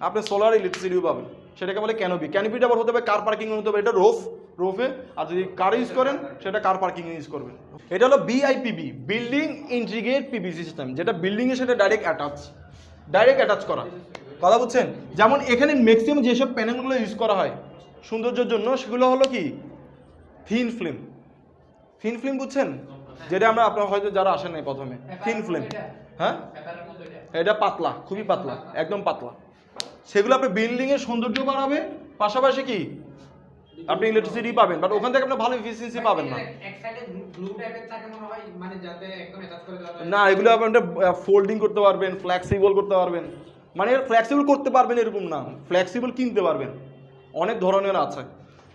[SPEAKER 1] আপনি সোলার ইলেকট্রিসিটিও পাবেন, সেটাকে বলে ক্যানোপি। ক্যানোপিটা আবার হতে পারে কার পার্কিং হতে পারে, এটা রোফে, আর যদি কার ইউজ করেন সেটা কার পার্কিং ইউজ করবেন। এটা হলো বিআইপিবি, বিল্ডিং ইন্টিগ্রেটেড পিবি সিস্টেম, যেটা বিল্ডিং এর সাথে ডাইরেক্ট অ্যাটাচ করা, কথা বুঝছেন। যেমন এখানে ম্যাক্সিমাম যেসব প্যানেলগুলো ইউজ করা হয় সৌন্দর্যের জন্য সেগুলো হলো কি থিন ফিল্ম বুঝছেন, যেটা আমরা আপনার হয়তো যারা আসেন নাই প্রথমে, থিন ফিল্ম, হ্যাঁ এটা পাতলা, খুবই পাতলা, একদম পাতলা, সেগুলো আপনি বিল্ডিং এর সৌন্দর্য বাড়াবে, পাশাপাশি কি আপনি ইলেকট্রিসিটি পাবেন, বাট ওখান থেকে আপনি ভালো এফিসিয়েন্সি পাবেন না। না, এগুলো আপনি ফোল্ডিং করতে পারবেন, ফ্লেক্সিবল করতে পারবেন, মানে ফ্লেক্সিবল করতে পারবেন এরকম না, ফ্লেক্সিবল কিনতে পারবেন, অনেক ধরনের আছে।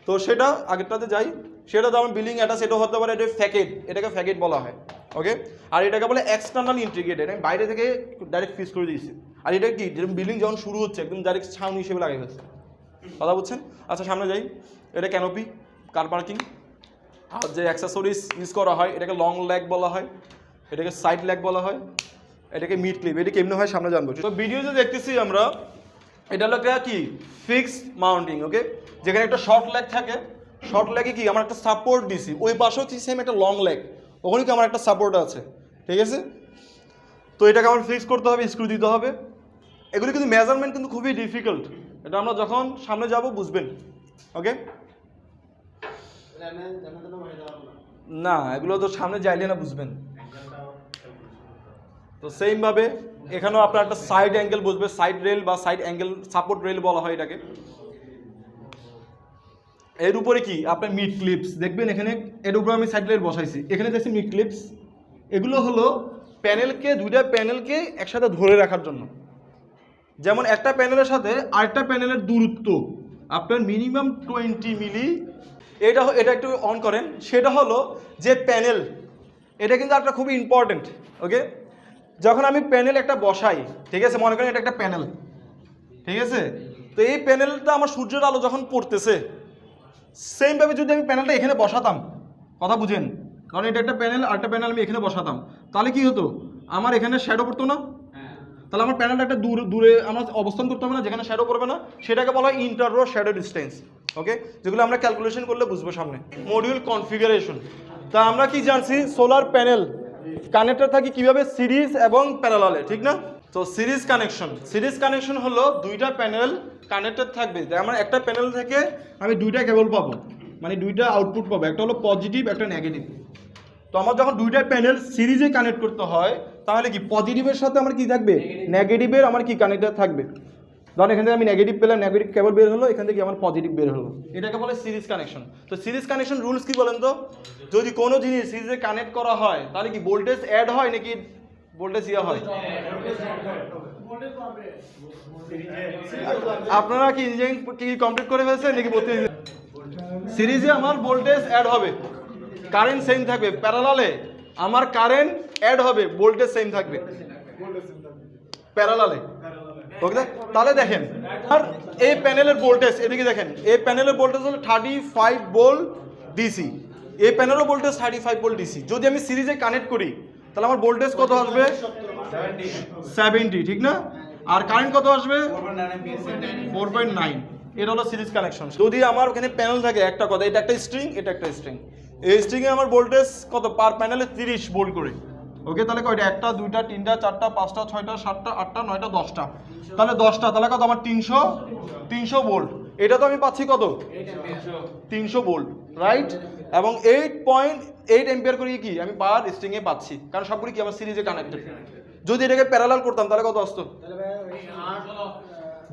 [SPEAKER 1] তো সেটা আগেরটাতে যাই, সেটা যেমন বিল্ডিং অ্যাটাচ, সেটা হতে পারে এটা ফ্যাকেট, এটাকে ফ্যাকেট বলা হয়। ওকে, আর এটাকে বলে এক্সটার্নাল ইন্টিগ্রেটেড, আমি বাইরে থেকে ডাইরেক্ট ফিক্স করে দিয়েছি। আর এটা কি যেরকম বিল্ডিং যখন শুরু হচ্ছে একদম ডাইরেক্ট ছাউনি হিসেবে লাগাই হচ্ছে, কথা বুঝছেন। আচ্ছা সামনে যাই, এটা ক্যানোপি, কার পার্কিং। আর যে অ্যাক্সেসরিজ ইউজ করা হয় এটাকে লং ল্যাগ বলা হয়, এটাকে সাইড ল্যাগ বলা হয়, এটাকে মিড ক্লিপ, এটা কেমনে হয় সামনে জানবো। তো ভিডিওতে দেখতেছি আমরা, এটা হলো একটা কি ফিক্সড মাউন্টিং। ওকে, যেখানে একটা শর্ট ল্যাগ থাকে, শর্ট ল্যাগে কি আমার একটা সাপোর্ট দিছি, ওই পাশেও হচ্ছে সেম একটা লং ল্যাগ, ওখানে কি আমার একটা সাপোর্ট আছে, ঠিক আছে। তো এটাকে আমার ফিক্স করতে হবে, স্ক্রু দিতে হবে। এগুলি কিন্তু মেজারমেন্ট কিন্তু খুবই ডিফিকাল্ট, এটা আমরা যখন সামনে যাব বুঝবেন। ওকে, না এগুলো তো সামনে যাইলে না বুঝবেন। তো সেমভাবে এখানেও আপনার একটা সাইড অ্যাঙ্গেল বুঝবে, সাইড রেল বা সাইড অ্যাঙ্গেল সাপোর্ট রেল বলা হয় এটাকে। এর উপরে কি আপনার মিড ক্লিপস দেখবেন, এখানে এর উপরে আমি সাইড রেল বসাইছি, এখানে দেখছি মিড ক্লিপস। এগুলো হলো প্যানেলকে, দুইটা প্যানেলকে একসাথে ধরে রাখার জন্য। যেমন একটা প্যানেলের সাথে আরেকটা প্যানেলের দূরত্ব আপনার মিনিমাম 20 মিলি। এটা একটু অন করেন, সেটা হলো যে প্যানেল, এটা কিন্তু একটা খুবই ইম্পর্টেন্ট। ওকে, যখন আমি প্যানেল একটা বসাই, ঠিক আছে, মনে করেন এটা একটা প্যানেল, ঠিক আছে? তো এই প্যানেলটা আমার সূর্যের আলো যখন পড়তেছে, সেমভাবে যদি আমি প্যানেলটা এখানে বসাতাম, কথা বুঝেন, কারণ এটা একটা প্যানেল আর একটা প্যানেল আমি এখানে বসাতাম, তাহলে কি হতো, আমার এখানে শ্যাডো পড়তো না? তাহলে আমার প্যানেলটা একটা দূরে আমার অবস্থান করতে হবে না, যেখানে শ্যাডো পড়বে না, সেটাকে বলা হয় ইন্টার রো শ্যাডো ডিস্টেন্স। ওকে, যেগুলো আমরা ক্যালকুলেশন করলে বুঝবো সামনে। মডিউল কনফিগারেশন, তা আমরা কি জানছি, সোলার প্যানেল কানেক্টেড থাকি কিভাবে, সিরিজ এবং প্যারালালে, ঠিক না? তো সিরিজ কানেকশন হলো দুইটা প্যানেল কানেক্টেড থাকবে, আমার একটা প্যানেল থেকে আমি দুইটা কেবল পাবো, মানে দুইটা আউটপুট পাবো, একটা হলো পজিটিভ একটা নেগেটিভ। তো আমার যখন দুইটা প্যানেল সিরিজে কানেক্ট করতে হয়, তাহলে কি পজিটিভের সাথে আমার কি থাকবে, নেগেটিভের আমার কি কানেক্টেড থাকবে। ধরুন এখান থেকে আমি নেগেটিভ পেলাম, নেগেটিভ কেবল বের হলো, এখান থেকে আমার পজিটিভ বের হলো, এটাকে বলে সিরিজ কানেকশন। তো সিরিজ কানেকশন রুলস কি বলেন তো, যদি কোনো জিনিস সিরিজে কানেক্ট করা হয় তাহলে কি ভোল্টেজ অ্যাড হয় নাকি ভোল্টেজ ইয়া হয়? আপনারা কি ইঞ্জিনিয়ারিং কি কমপ্লিট করে ফেলছেন নাকি বলতে? সিরিজে আমার ভোল্টেজ অ্যাড হবে, কারেন্ট সেম থাকবে, প্যারালালে আমার কারেন্ট অ্যাড হবে, ভোল্টেজ সেম থাকবে প্যারালালে। ওকে, তাহলে দেখেন আর এই প্যানেলের ভোল্টেজ, এদিকে দেখেন, এই প্যানেলের ভোল্টেজ হলো 35 ভোল্ট ডিসি, এই প্যানেলের ভোল্টেজ 35 ভোল্ট ডিসি। যদি আমি সিরিজে কানেক্ট করি তাহলে আমার ভোল্টেজ কত আসবে, 70, ঠিক না? আর কারেন্ট কত আসবে, 4.9। এটা হলো সিরিজ কানেকশন। যদি আমার ওখানে প্যানেল থাকে, একটা কথা, এটা একটা স্ট্রিং, এটা একটা স্ট্রিং, এই স্ট্রিংয়ে আমার ভোল্টেজ কত, পার প্যানেলে 30 ভোল্ট করে। ওকে, তাহলে কয়টা, একটা দুইটা তিনটা চারটা পাঁচটা ছয়টা সাতটা আটটা নয়টা 10টা, তাহলে 10টা, তাহলে কত আমার 300 ভোল্ট। এটা তো আমি পাচ্ছি কত, 300 ভোল্ট, রাইট? এবং 8.8 অ্যাম্পিয়ার করে কি আমি পার স্ট্রিংয়ে পাচ্ছি, কারণ সবগুলি কি আমার সিরিজে কানেক্টেড। যদি এটাকে প্যারালাল করতাম তাহলে কত আসতো,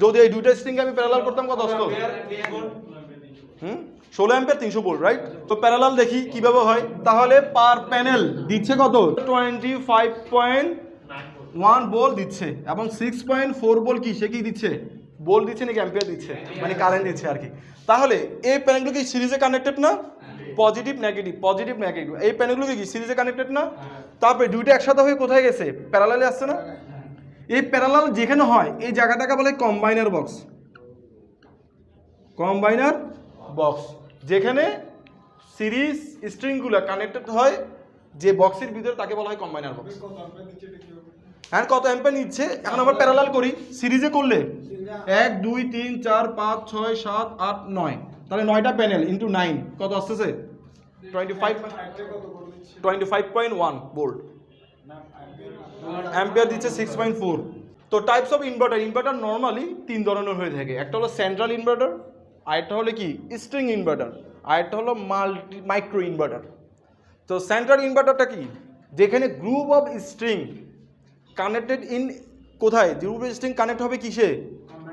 [SPEAKER 1] যদি এই দুইটা স্ট্রিংকে আমি প্যারালাল করতাম কত আসতো, 16 অ্যাম্পিয়ার 300 ভোল্ট, রাইট? তো প্যারালাল দেখি কিভাবে হয়, তাহলে পার প্যানেল দিচ্ছে কত, 25.1 ভোল্ট দিচ্ছে, এবং 6.4 ভোল্ট কি সে কি দিচ্ছে, ভোল্ট দিচ্ছে নাকি অ্যাম্পিয়ার দিচ্ছে, মানে কারেন্ট দিচ্ছে আর কি। তাহলে এই প্যানেলগুলো কি সিরিজে কানেক্টেড না, পজিটিভ নেগেটিভ, এই প্যানেলগুলো কি সিরিজে কানেক্টেড না? তারপরে দুইটা একসাথে হয়ে কোথায় গেছে, প্যারালালে আসছে না? এই প্যারালাল যেখানে হয় এই জায়গাটাকে বলে কম্বাইনার বক্স, যেখানে সিরিজ স্ট্রিংগুলো কানেক্টেড হয়, যে বক্সের ভিতরে তাকে বলা হয় কম্বাইনার বক্স। হ্যাঁ, কত অ্যাম্পিয়ার নিচ্ছে, এখন আমরা প্যারালাল করি, সিরিজে করলে 1 2 3 4 5 6 7 8 9, তাহলে 9টা প্যানেল ইন্টু 9 কত আসতেছে, 25.1 ভোল্ট, অ্যাম্পিয়ার দিচ্ছে 6.4। তো টাইপস অফ ইনভার্টার নর্মালি 3 ধরনের হয়ে থাকে, একটা হলো সেন্ট্রাল ইনভার্টার, আরেকটা হলো কি স্ট্রিং ইনভার্টার, আরেকটা হলো মাইক্রো ইনভার্টার। তো সেন্ট্রাল ইনভার্টারটা কি, যেখানে group of string connected in, কোথায় গ্রুপ অফ স্ট্রিং কানেক্ট হবে কিসে,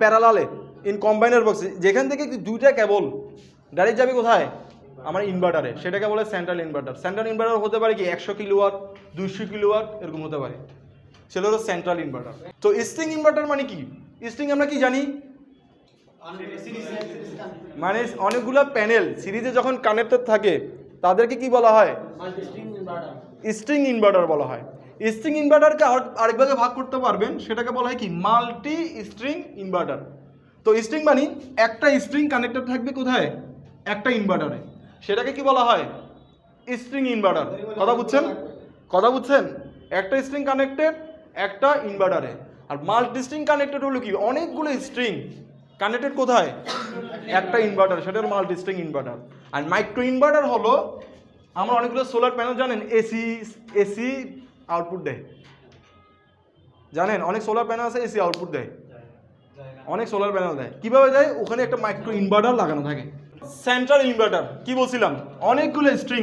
[SPEAKER 1] প্যারালালে, ইন কম্বাইনার বক্সে, যেখান থেকে দুইটা কেবল ডাইরেক্ট যাবে কোথায়, আমার ইনভার্টারে, সেটাকে বলে সেন্ট্রাল ইনভার্টার। সেন্ট্রাল ইনভার্টার হতে পারে কি 100 কিলোওয়াট 200 কিলোওয়াট এরকম হতে পারে, সেটা হলো সেন্ট্রাল ইনভার্টার। তো স্ট্রিং ইনভার্টার মানে কি, স্ট্রিং আমরা কি জানি, মানে অনেকগুলো প্যানেল সিরিজে যখন কানেক্টেড থাকে তাদেরকে কি বলা হয়, স্ট্রিং ইনভার্টার বলা হয়। স্ট্রিং ইনভার্টারকে আরেকভাবে ভাগ করতে পারবেন, সেটাকে বলা হয় কি মাল্টি স্ট্রিং ইনভার্টার। তো স্ট্রিং মানে একটা স্ট্রিং কানেক্টেড থাকবে কোথায়, একটা ইনভার্টারে, সেটাকে কি বলা হয়, স্ট্রিং ইনভার্টার। কথা বুঝছেন, একটা স্ট্রিং কানেক্টেড একটা ইনভার্টারে, আর মাল্টি স্ট্রিং কানেক্টেড হলো কি অনেকগুলো স্ট্রিং কানেক্টেড কোথায়, একটা ইনভার্টার, সেটা হলো মাল্টি স্ট্রিং ইনভার্টার। আর মাইক্রো ইনভার্টার হলো, আমরা অনেকগুলো সোলার প্যানেল জানেন এসি আউটপুট দেয়, জানেন অনেক সোলার প্যানেল আছে এসি আউটপুট দেয়, অনেক সোলার প্যানেল দেয়, কিভাবে দেয়, ওখানে একটা মাইক্রো ইনভার্টার লাগানো থাকে। সেন্ট্রাল ইনভার্টার কি বলছিলাম, অনেকগুলো স্ট্রিং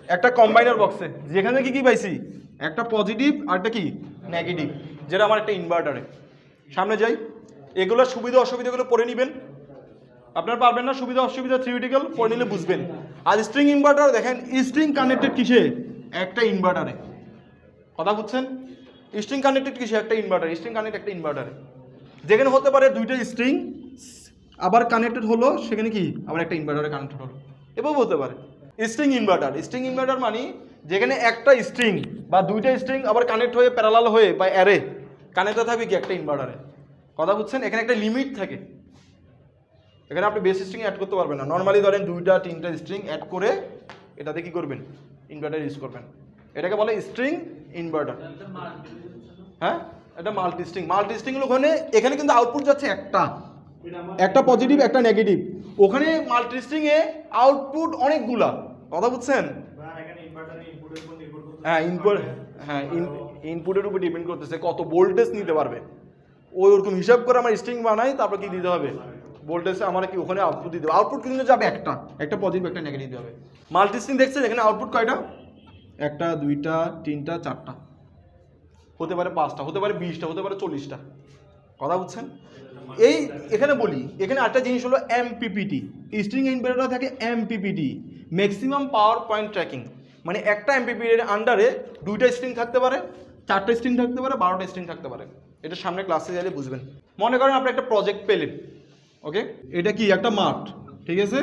[SPEAKER 1] একটা কম্বাইনার বক্সে, যেখানে কি পাইছি, একটা পজিটিভ আর একটা কি নেগেটিভ, যেটা আমার একটা ইনভার্টারে। সামনে যাই, এগুলোর সুবিধা অসুবিধাগুলো পড়ে নেবেন, আপনারা পারবেন না, সুবিধা অসুবিধা থিওরিটিক্যাল পড়ে নিলে বুঝবেন। আর স্ট্রিং ইনভার্টার দেখেন, স্ট্রিং কানেক্টেড কিসে, একটা ইনভার্টারে, কথা বুঝছেন, স্ট্রিং কানেক্টেড কিসে, একটা ইনভার্টার, স্ট্রিং কানেক্ট একটা ইনভার্টারে, যেখানে হতে পারে দুইটা স্ট্রিং আবার কানেক্টেড হলো, সেখানে কি আবার একটা ইনভার্টারে কানেক্টেড হলো, এভাবে হতে পারে। স্ট্রিং ইনভার্টার মানে যেখানে একটা স্ট্রিং বা দুইটা স্ট্রিং আবার কানেক্ট হয়ে প্যারালাল হয়ে বা অ্যারে কানেক্টেড থাকবে কি একটা ইনভার্টারে। কথা বুঝছেন? এখানে একটা লিমিট থাকে, এখানে আপনি বেস স্ট্রিং অ্যাড করতে পারবেন না। নর্মালি ধরেন 2টা 3টা স্ট্রিং অ্যাড করে এটাতে কি করবেন, ইনভার্টার ইউজ করবেন। এটাকে বলে স্ট্রিং ইনভার্টার। হ্যাঁ, এটা মাল্টি স্ট্রিং। মাল্টি স্ট্রিং হলো ওখানে, এখানে কিন্তু আউটপুট যাচ্ছে একটা পজিটিভ একটা নেগেটিভ, ওখানে মাল্টি স্ট্রিং এ আউটপুট অনেকগুলা। কথা বুঝছেন? হ্যাঁ ইনপুটের উপর ডিপেন্ড করতেছে কত ভোল্টেজ নিতে পারবে, ওরকম হিসাব করে আমার স্ট্রিং বানাই, তারপর কি দিতে হবে, ভোল্টেজে আমার কি ওখানে আউটপুট দিতে হবে। আউটপুট কিন্তু যাবে একটা পজিটিভ একটা নেগেটিভ দিতে হবে। মাল্টি স্ট্রিং দেখছেন এখানে আউটপুট কয়টা, 1টা 2টা 3টা 4টা, হতে পারে 5টা, হতে পারে 20টা, হতে পারে 40টা। কথা বুঝছেন? এই এখানে বলি, এখানে একটা জিনিস হলো এমপিপিটি। স্ট্রিং ইনভার্টার থাকে MPPT, maximum power point tracking. মানে একটা এমপিপিটির আন্ডারে 2টা স্ট্রিং থাকতে পারে, 4টা স্ট্রিং থাকতে পারে, 12টা স্ট্রিং থাকতে পারে। এটা সামনে ক্লাসে গেলে বুঝবেন। মনে করেন আপনি একটা প্রজেক্ট পেলেন, ওকে, এটা কি একটা মাঠ, ঠিক আছে।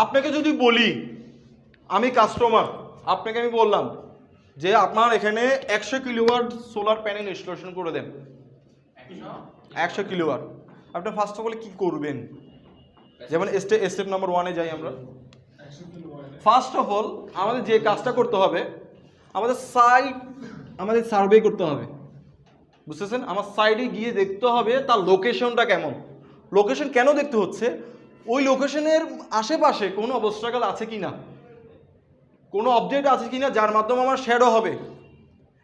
[SPEAKER 1] আপনাকে যদি বলি, আমি কাস্টমার, আপনাকে আমি বললাম যে আপনার এখানে 100 কিলোওয়াট সোলার প্যানেল ইনস্টলেশন করে দেন, 100 কিলোওয়াট। আপনি ফার্স্ট অফ অল কি করবেন? যেমন স্টেপ নাম্বার 1-এ যাই আমরা। ফার্স্ট অফ অল আমাদের যে কাজটা করতে হবে, আমাদের সার্ভে করতে হবে, বুঝতেছেন? আমার সাইডে গিয়ে দেখতে হবে তার লোকেশনটা কেমন। লোকেশন কেন দেখতে হচ্ছে? ওই লোকেশনের আশেপাশে কোনো অবস্ট্রাকল আছে কি না, কোনো অবজেক্ট আছে কি না যার মাধ্যমে আমার শ্যাডো হবে,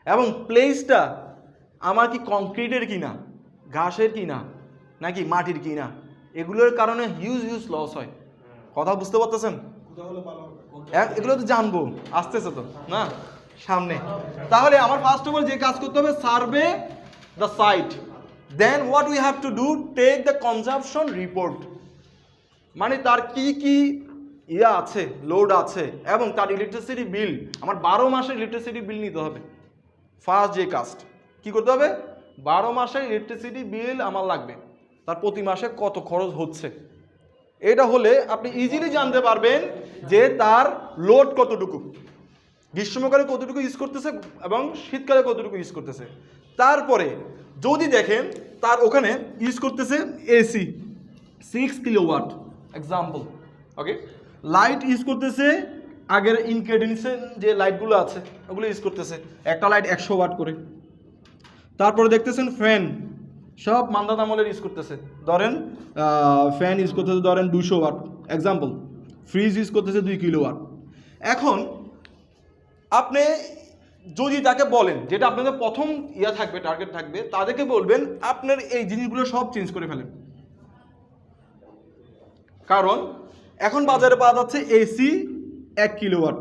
[SPEAKER 1] এবং প্লেসটা আমার কি কংক্রিটের কি না, ঘাসের কি না, নাকি মাটির কি না। এগুলোর কারণে হিউজ লস হয়। কথা বুঝতে পারতেছেন? এগুলো তো জানবো আসতেছে তো না সামনে। তাহলে আমার ফার্স্ট অফ অল যে কাজ করতে হবে, survey the site, then what we have to do, take the consumption report. মানে তার কি কি আছে, লোড আছে, এবং তার ইলেকট্রিসিটি বিল, আমার 12 মাসের ইলেকট্রিসিটি বিল নিতে হবে। ফার্স্ট যে কাজ কি করতে হবে, 12 মাসের ইলেকট্রিসিটি বিল আমার লাগবে, তার প্রতি মাসে কত খরচ হচ্ছে। এটা হলে আপনি ইজিলি জানতে পারবেন যে তার লোড কতটুকু, গ্রীষ্মকালে কতটুকু ইউজ করতেছে এবং শীতকালে কতটুকু ইউজ করতেছে। তারপরে যদি দেখেন তার ওখানে ইউজ করতেছে এসি 6 কিলোওয়াট এক্সাম্পল, ওকে, লাইট ইউজ করতেছে আগের ইনক্যান্ডেসেন্ট যে লাইটগুলো আছে ওগুলো ইউজ করতেছে, একটা লাইট 100 ওয়াট করে। তারপরে দেখতেছেন ফ্যান সব মান্দাত আমলের ইউজ করতেছে, ধরেন ফ্যান ইউজ করতেছে ধরেন 200 ওয়াট এক্সাম্পল, ফ্রিজ ইউজ করতেছে 2 কিলোওয়াট। এখন আপনি যদি তাকে বলেন, যেটা আপনাদের প্রথম থাকবে, টার্গেট থাকবে, তাদেরকে বলবেন আপনার এই জিনিসগুলো সব চেঞ্জ করে ফেলেন। কারণ এখন বাজারে পাওয়া যাচ্ছে এসি 1 কিলোওয়াট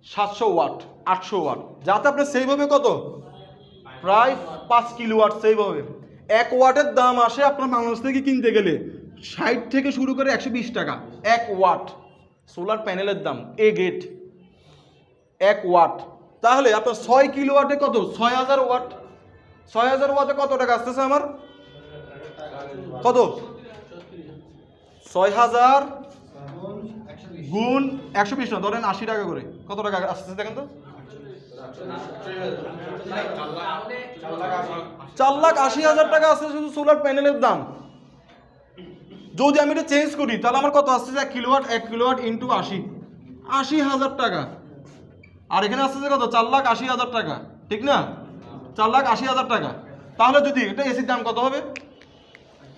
[SPEAKER 1] 700 ওয়াট 800 ওয়াট, যাতে আপনি সেইভাবে কত প্রায় 5 কিলোওয়াট সেইভাবে 1 ওয়াটের দাম আসে আপনার বাংলাদেশ থেকে কিনতে গেলে 60 থেকে শুরু করে 120 টাকা 1 ওয়াট সোলার প্যানেলের দাম, এ গেট 1 ওয়াট। তাহলে আপনার 6 কিলোওয়াটে কত, 6000 ওয়াট, 6000 ওয়াটে কত টাকা আসতেছে আমার, কত 6000 গুণ 120 না, ধরেন 80 টাকা করে, কত টাকা আসতেছে দেখেন তো, 4,80,000 টাকা আসছে শুধু সোলার প্যানেলের দাম। যদি আমি এটা চেঞ্জ করি তাহলে আমার কত আসছে, 1 কিলোওয়াট ইন্টু 80,000 টাকা। আর এখানে আসতেছে কত, 4,80,000 টাকা, ঠিক না, 4,80,000 টাকা। তাহলে যদি একটা এসির দাম কত হবে,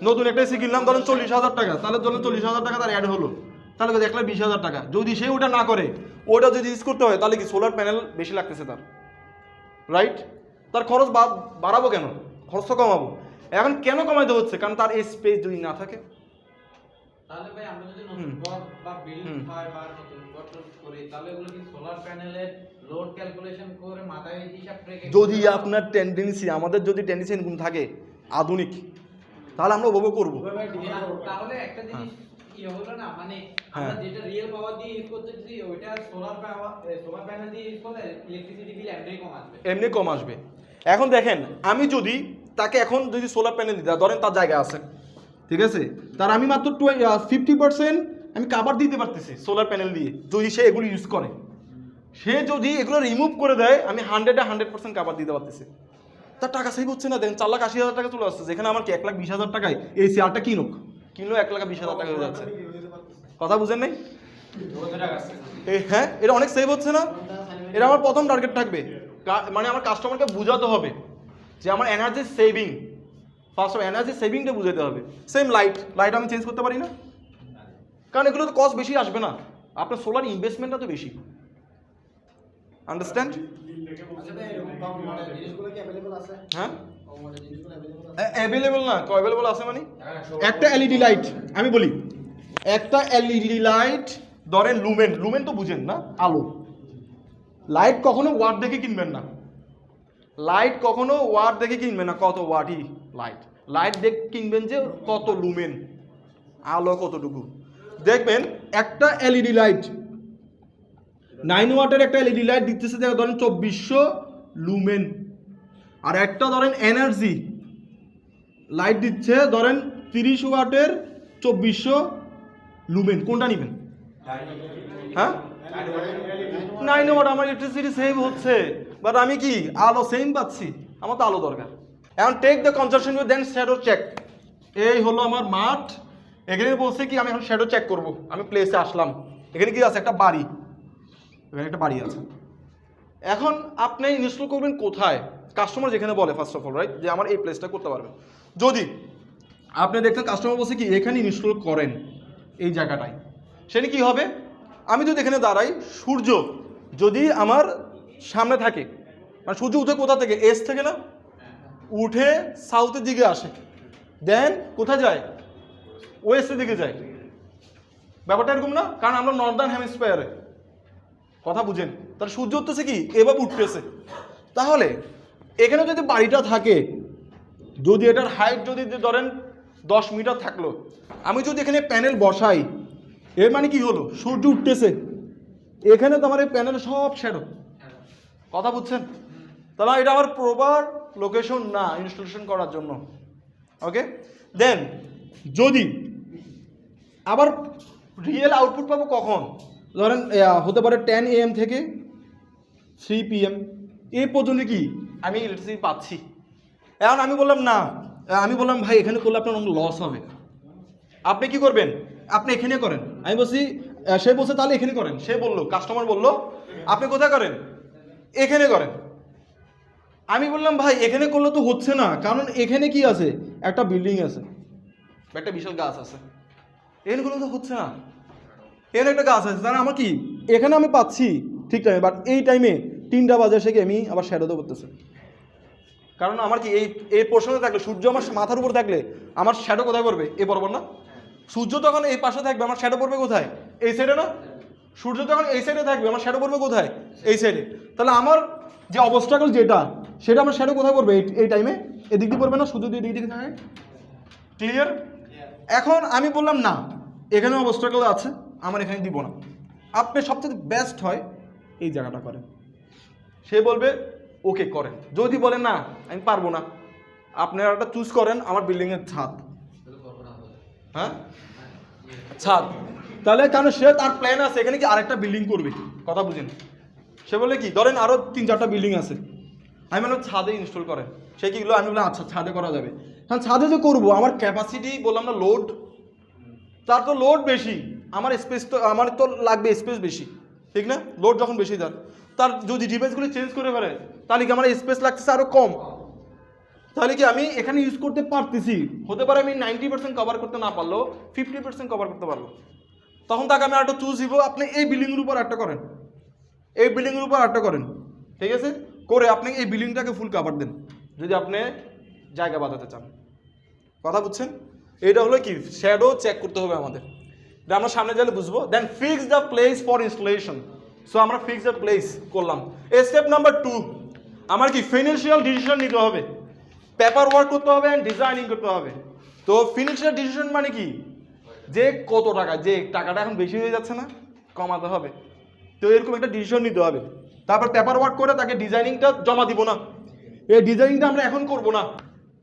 [SPEAKER 1] নতুন একটা এসি কিনলাম ধরেন 40,000 টাকা, তাহলে ধরেন 40,000 টাকা তার অ্যাড হলো, তাহলে 1,20,000 টাকা। যদি সে ওটা না করে, ওটা যদি ইউজ করতে হয়, তাহলে কি সোলার প্যানেল বেশি লাগতেছে তার, রাইট? তার খরচ বাড়াবো কেন, খরচ তো কমাবো। এখন কেন কমাইতে হচ্ছে, কারণ তার এই স্পেস যদি না থাকে।
[SPEAKER 2] তাহলে ভাই আমরা যদি নতুন ঘর বা বিল্ডিং হয় বা নতুন ঘর করি, তাহলে এগুলো কি সোলার প্যানেলের লোড ক্যালকুলেশন করে মাথায় হিসাব রেখে,
[SPEAKER 1] যদি আপনার টেন্ডেন্সি, আমাদের যদি টেন্ডেন্সি এরকম থাকে আধুনিক, তাহলে আমরা ওভাবে করবো।
[SPEAKER 2] তাহলে একটা জিনিস কি হলো না, মানে আমরা যেটা রিয়েল পাওয়ার দিয়ে ইউজ করতেছি ওইটা সোলার প্যানেল দিয়ে ইউজ করলে ইলেকট্রিসিটি বিল এমনি
[SPEAKER 1] কম আসবে। এখন দেখেন, আমি যদি তাকে এখন যদি সোলার প্যানেল দিতে, ধরেন তার জায়গা আছে, ঠিক আছে, তার আমি মাত্র 50% আমি কাভার দিতে পারতেছি সোলার প্যানেল দিয়ে, যদি সে এগুলো ইউজ করে। সে যদি এগুলো রিমুভ করে দেয়, আমি 100% কাভার দিতে পারতেছি। তার টাকা সেভ হচ্ছে না, দেখেন 4,80,000 টাকা চলে আসছে, যেখানে আমার কি 1,20,000 টাকায় এই চেয়ারটা কিনুক, কিনলো 1,20,000 টাকা হয়ে যাচ্ছে। কথা বুঝেন নাই? হ্যাঁ, এটা অনেক সেভ হচ্ছে না? এটা আমার প্রথম টার্গেট থাকবে, মানে আমার কাস্টমারকে বোঝাতে হবে যে আমার energy saving, first of energy সেভিংটা বুঝাতে হবে। সেম লাইট আমি চেঞ্জ করতে পারি না, কারণ এগুলো তো কস্ট বেশি আসবে না, আপনার সোলার ইনভেস্টমেন্টটা তো বেশি। আন্ডারস্ট্যান্ড? হ্যাঁ, অ্যাভেলেবল না, অ্যাভেলেবল আছে মানে একটা এলইডি লাইট, আমি বলি একটা এলইডি লাইট ধরেন লুমেন তো বুঝেন না, আলো। লাইট কখনো ওয়াট দেখে কিনবেন না, লাইট কখনো ওয়াট দেখে কিনবেন না, কত ওয়াটই লাইট দেখে কিনবেন যে কত লুমেন, আলো কতটুকু। দেখবেন একটা এলইডি লাইট 9 ওয়াটের একটা এলইডি লাইট দিতেছে ধরেন 2400 লুমেন, আর একটা ধরেন এনার্জি লাইট দিচ্ছে ধরেন 30 ওয়াটের 2400 লুমেন, কোনটা নেবেন? হ্যাঁ, 9 ওয়াট আমার ইলেকট্রিসিটি সেভ হচ্ছে, বাট আমি কি আলো সেম পাচ্ছি, আমার তো আলো দরকার। এখন take the conservation with then shadow check. এই হলো আমার মাঠ, এখানে বলছে কি আমি এখন শ্যাডো চেক করব, আমি প্লেসে আসলাম, এখানে কি আছে? একটা বাড়ি, এখানে একটা বাড়ি আছে। এখন আপনি ইনস্টল করবেন কোথায়? কাস্টমার যেখানে বলে ফার্স্ট অফ অল, রাইট, যে আমার এই প্লেসটা করতে পারবেন। যদি আপনি দেখতেন কাস্টমার বলছে কি এখানে ইনস্টল করেন এই জায়গাটায়, সেটা কি হবে? আমি যদি এখানে দাঁড়াই, সূর্য যদি আমার সামনে থাকে, মানে সূর্য উঠে কোথা থেকে? এস থেকে না, উঠে সাউথের দিকে আসে, দেন কোথায় যায়? ওয়েস্টের দিকে যায়। ব্যাপারটা এরকম না? কারণ আমরা নর্দার্ন হেমিস্ফিয়ারে, কথা বুঝেন? তাহলে সূর্য উঠতেছে কি এভাবে উঠতেছে। তাহলে এখানে যদি বাড়িটা থাকে, যদি এটার হাইট যদি ধরেন 10 মিটার থাকলো, আমি যদি এখানে প্যানেল বসাই, এর মানে কি হলো? সূর্য উঠতেছে, এখানে তো আমার এই প্যানেল সব শ্যাডো। কথা বুঝছেন? তাহলে এটা আমার প্রপার লোকেশন না ইনস্টলেশন করার জন্য। ওকে, দেন যদি আবার রিয়েল আউটপুট পাবো কখন? ধরেন হতে পারে 10 AM থেকে 3 PM এই পর্যন্ত কি আমি ইলেকট্রিসিটি পাচ্ছি। এখন আমি বললাম না, আমি বললাম ভাই এখানে করলে আপনার অনেক লস হবে, আপনি কি করবেন? আপনি এখানে করেন। আমি বলছি, সে বলছে তাহলে এখানে করেন, সে বললো, কাস্টমার বললো আপনি কোথায় করেন? এখানে করেন। আমি বললাম ভাই এখানে করলে তো হচ্ছে না, কারণ এখানে কি আছে? একটা বিল্ডিং আছে, একটা বিশাল গাছ আছে, এখানে করলে তো হচ্ছে না, এখানে একটা গাছ আছে, তাহলে আমার কি এখানে আমি পাচ্ছি ঠিক টাইমে, বাট এই টাইমে 3টা বাজে এসে আমি আবার শ্যাডোতে করতেছে। কারণ আমার কি এই পোর্শনে থাকলে, সূর্য আমার মাথার উপর থাকলে আমার শ্যাডো কোথায় পড়বে? এ বরাবর না? সূর্য তখন এই পাশে থাকবে, আমার শ্যাডো পড়বে কোথায়? এই সাইডে না? সূর্য তখন এই সাইডে থাকবে, আমার শ্যাডো পড়বে কোথায়? এই সাইডে। তাহলে আমার যে অবস্ট্রাকল যেটা, সেটা আমার শ্যাডো কোথায় পড়বে? এই টাইমে এদিক দিয়ে পড়বে না, সূর্য দিয়ে এদিক দিকে থাকে। ক্লিয়ার? এখন আমি বললাম না, এখানে অবস্ট্রাকল আছে, আমার এখানে দিব না, আপনি সবচেয়ে বেস্ট হয় এই জায়গাটা করেন। সে বলবে ওকে করেন। যদি বলেন না আমি পারবো না, আপনারা একটা চুজ করেন আমার বিল্ডিংয়ের ছাদ। হ্যাঁ, ছাদ। তাহলে কারণ সে তার প্ল্যান আছে এখানে কি আরেকটা বিল্ডিং করবে, কথা বুঝেন? সে বলে কি ধরেন আরও 3-4টা বিল্ডিং আছে, আমি বললাম ছাদে ইনস্টল করেন। সে কিগুলো আমি বললাম আচ্ছা ছাদে করা যাবে। কারণ ছাদে যে করবো আমার ক্যাপাসিটি বললাম না, লোড, তার তো লোড বেশি, আমার স্পেস তো আমার তো লাগবে স্পেস বেশি, ঠিক না? লোড যখন বেশি তার যদি ডিভাইসগুলো চেঞ্জ করে ফেলে তাহলে কি আমার স্পেস লাগতেছে আরও কম, তাহলে কি আমি এখানে ইউজ করতে পারতেছি। হতে পারে আমি 90% কভার করতে না পারলেও 50% কভার করতে পারবো, তখন তাকে আমি আরেকটা চুজ দিব, আপনি এই বিল্ডিংয়ের উপর একটা করেন, এই বিল্ডিংয়ের উপর একটা করেন, ঠিক আছে? করে আপনি এই বিল্ডিংটাকে ফুল কভার দেন যদি আপনি জায়গা বাঁধাতে চান। কথা বুঝছেন? এটা হলো কি শ্যাডো চেক করতে হবে আমাদের, এটা আমরা সামনে গেলে বুঝবো। Then fix the place for installation. So আমরা ফিক্স দ্য প্লেস করলাম। স্টেপ নাম্বার 2, আমার কি ফিনান্সিয়াল ডিসিশন নিতে হবে, পেপার ওয়ার্ক করতে হবে অ্যান্ড ডিজাইনিং করতে হবে। তো ফিনান্সিয়াল ডিসিশন মানে কি, যে কত টাকা, যে টাকাটা এখন বেশি হয়ে যাচ্ছে না, কমাতে হবে, তো এরকম একটা ডিসিশন নিতে হবে। তারপর পেপার ওয়ার্ক করে তাকে ডিজাইনিংটা জমা দিব না, এই ডিজাইনিংটা আমরা এখন করব না,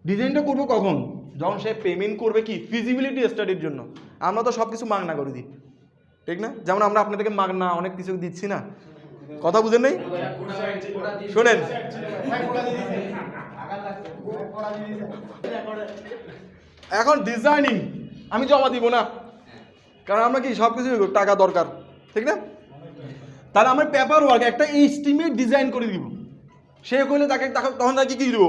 [SPEAKER 1] ডিজাইনটা করবো কখন? যখন সে পেমেন্ট করবে কি ফিজিবিলিটি স্টাডির জন্য। আমরা তো সব কিছু মাগনা করে দিই, ঠিক না? যেমন আমরা আপনাদেরকে মাগনা অনেক কিছু দিচ্ছি না, কথা বুঝেন নাই? শোনেন, এখন ডিজাইনিং আমি জমা দিব না, কারণ আমরা কি সব কিছু টাকা দরকার, ঠিক না? তাহলে আমরা পেপার ওয়ার্ক একটা এস্টিমেট ডিজাইন করে দিব। সে কইলে তাকে তখন তাকে কি দিব,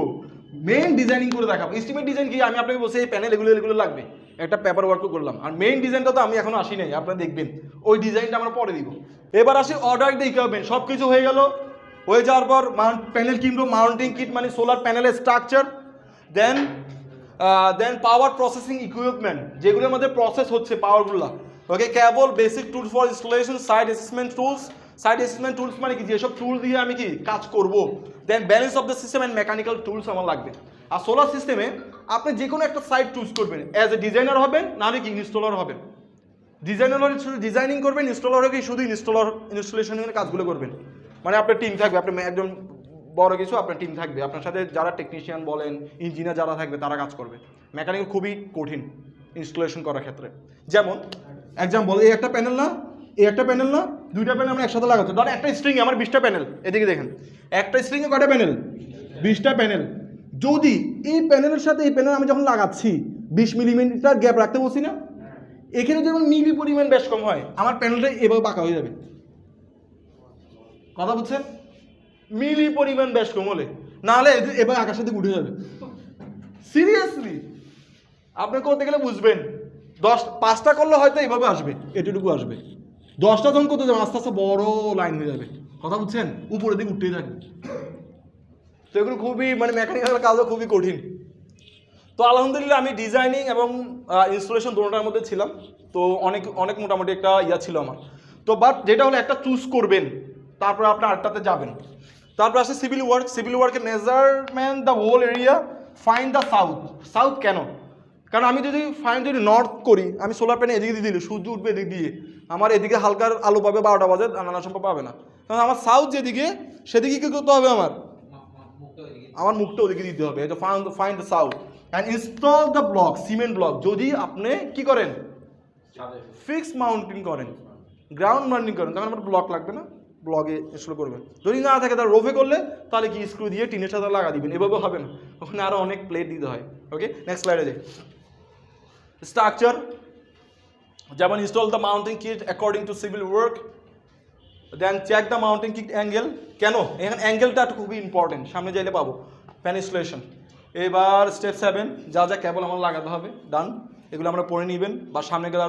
[SPEAKER 1] মেইন ডিজাইনিং করে দেখাবো। এস্টিমেট ডিজাইন কি, আমি আপনাকে বলছি এই প্যানেল এগুলো লাগবে, একটা পেপার ওয়ার্কও করলাম। আর মেইন ডিজাইনটা তো আমি এখনো আসি নাই, আপনারা দেখবেন ওই ডিজাইনটা আমরা পরে দিব। এবার আসি অর্ডার দিতে হবে। সব কিছু হয়ে গেল, হয়ে যাওয়ার পর প্যানেল কিনবো, মাউন্টিং কিট মানে সোলার প্যানেলের structure, then power processing equipment যেগুলোর মধ্যে প্রসেস হচ্ছে পাওয়ারগুলো, okay, cable, basic tools for installation, site assessment tools. Site assessment tools মানে কি, যেসব টুল দিয়ে আমি কি কাজ করব। Then balance of the system and mechanical tools আমার লাগবে। আর সোলার সিস্টেমে আপনি যে কোনো একটা সাইট চুজ করবেন, অ্যাজ এ ডিজাইনার হবেন, নাহলে কি ইনস্টলার হবেন। ডিজাইনার হলে শুধু ডিজাইনিং করবেন, ইনস্টলার হলে কি শুধু ইনস্টলেশনের কাজগুলো করবেন। মানে আপনার টিম থাকবে, আপনি একজন বড় কিছু আপনার টিম থাকবে, আপনার সাথে যারা টেকনিশিয়ান বলেন, ইঞ্জিনিয়ার যারা থাকবে তারা কাজ করবে। মেকানিক্যাল খুবই কঠিন ইনস্টলেশন করার ক্ষেত্রে। যেমন এক্সাম্পল, এই একটা প্যানেল না, এই একটা প্যানেল না, দুইটা প্যানেল আমরা একসাথে লাগাচ্ছি। ধরেন একটা স্ট্রিং আমার 20টা প্যানেল, এদিকে দেখেন একটা স্ট্রিংয়ে কয়টা প্যানেল, 20টা প্যানেল। যদি এই প্যানেলের সাথে এই প্যানেল আমি যখন লাগাচ্ছি 20 মিলিমিটার গ্যাপ রাখতে বলছি না, এখানে যেমন মিলি পরিমাণ বেশ কম হয়, আমার প্যানেলটা এভাবে বাঁকা হয়ে যাবে। কথা বুঝছেন? মিলি পরিমাণ বেশ কম হলে, নাহলে এবার আকাশের দিকে উঠে যাবে। সিরিয়াসলি আপনি করতে গেলে বুঝবেন, 5টা করলে হয়তো এইভাবে আসবে, এটুকু আসবে। 10টা যখন করতে যাবে আস্তে আস্তে বড় লাইন হয়ে যাবে। কথা বুঝছেন? উপরের দিকে উঠতেই থাকবে। তো এগুলো খুবই মানে মেকানিক্যাল কাজও খুবই কঠিন। তো আলহামদুলিল্লাহ আমি ডিজাইনিং এবং ইনস্টলেশন দুটোটার মধ্যে ছিলাম। তো অনেক মোটামুটি একটা ইয়া ছিল আমার। তো বাট যেটা হলো একটা চুজ করবেন, তারপর আপনি আরেকটাতে যাবেন। তারপর আসে সিভিল ওয়ার্ক। সিভিল ওয়ার্কের measurement the whole area, find the south কেন? কারণ আমি যদি নর্থ করি, আমি সোলার প্যানেল এদিকে দিয়ে দিলে সূর্য উঠবে এদিক দিয়ে, আমার এদিকে হালকার আলো পাবে 12টা বাজে, নানা সম্ভব পাবে না। কারণ আমার সাউথ যেদিকে, সেদিকে কী করতে হবে, আমার মুখটা ওদিকে দিতে হবে। এটা find the south and install the block, cement block. যদি আপনি কি করেন, ফিক্স মাউন্টিং করেন, গ্রাউন্ড মাউন্টিং করেন, তখন আমার ব্লক লাগবে না, ব্লগে ইনস্টল করবেন। যদি না থাকে তাহলে রোফে করলে তাহলে কি স্ক্রু দিয়ে টিনের সাথে লাগা দিবেন, এভাবে হবে না, ওখানে আরও অনেক প্লেট দিতে হয়। ওকে, নেক্সট স্লাইডে যাই। স্ট্রাকচার, যেমন install the mounting kit according to civil work, then check the mounting kit angle. কেন? এখানে অ্যাঙ্গেলটা খুবই ইম্পর্টেন্ট, সামনে যাইলে পাবো। Pan installation. এবার স্টেপ 7, যা যা কেবল আমার লাগাতে হবে, ডান। এগুলো আমরা পড়ে নেবেন বা সামনে গেলে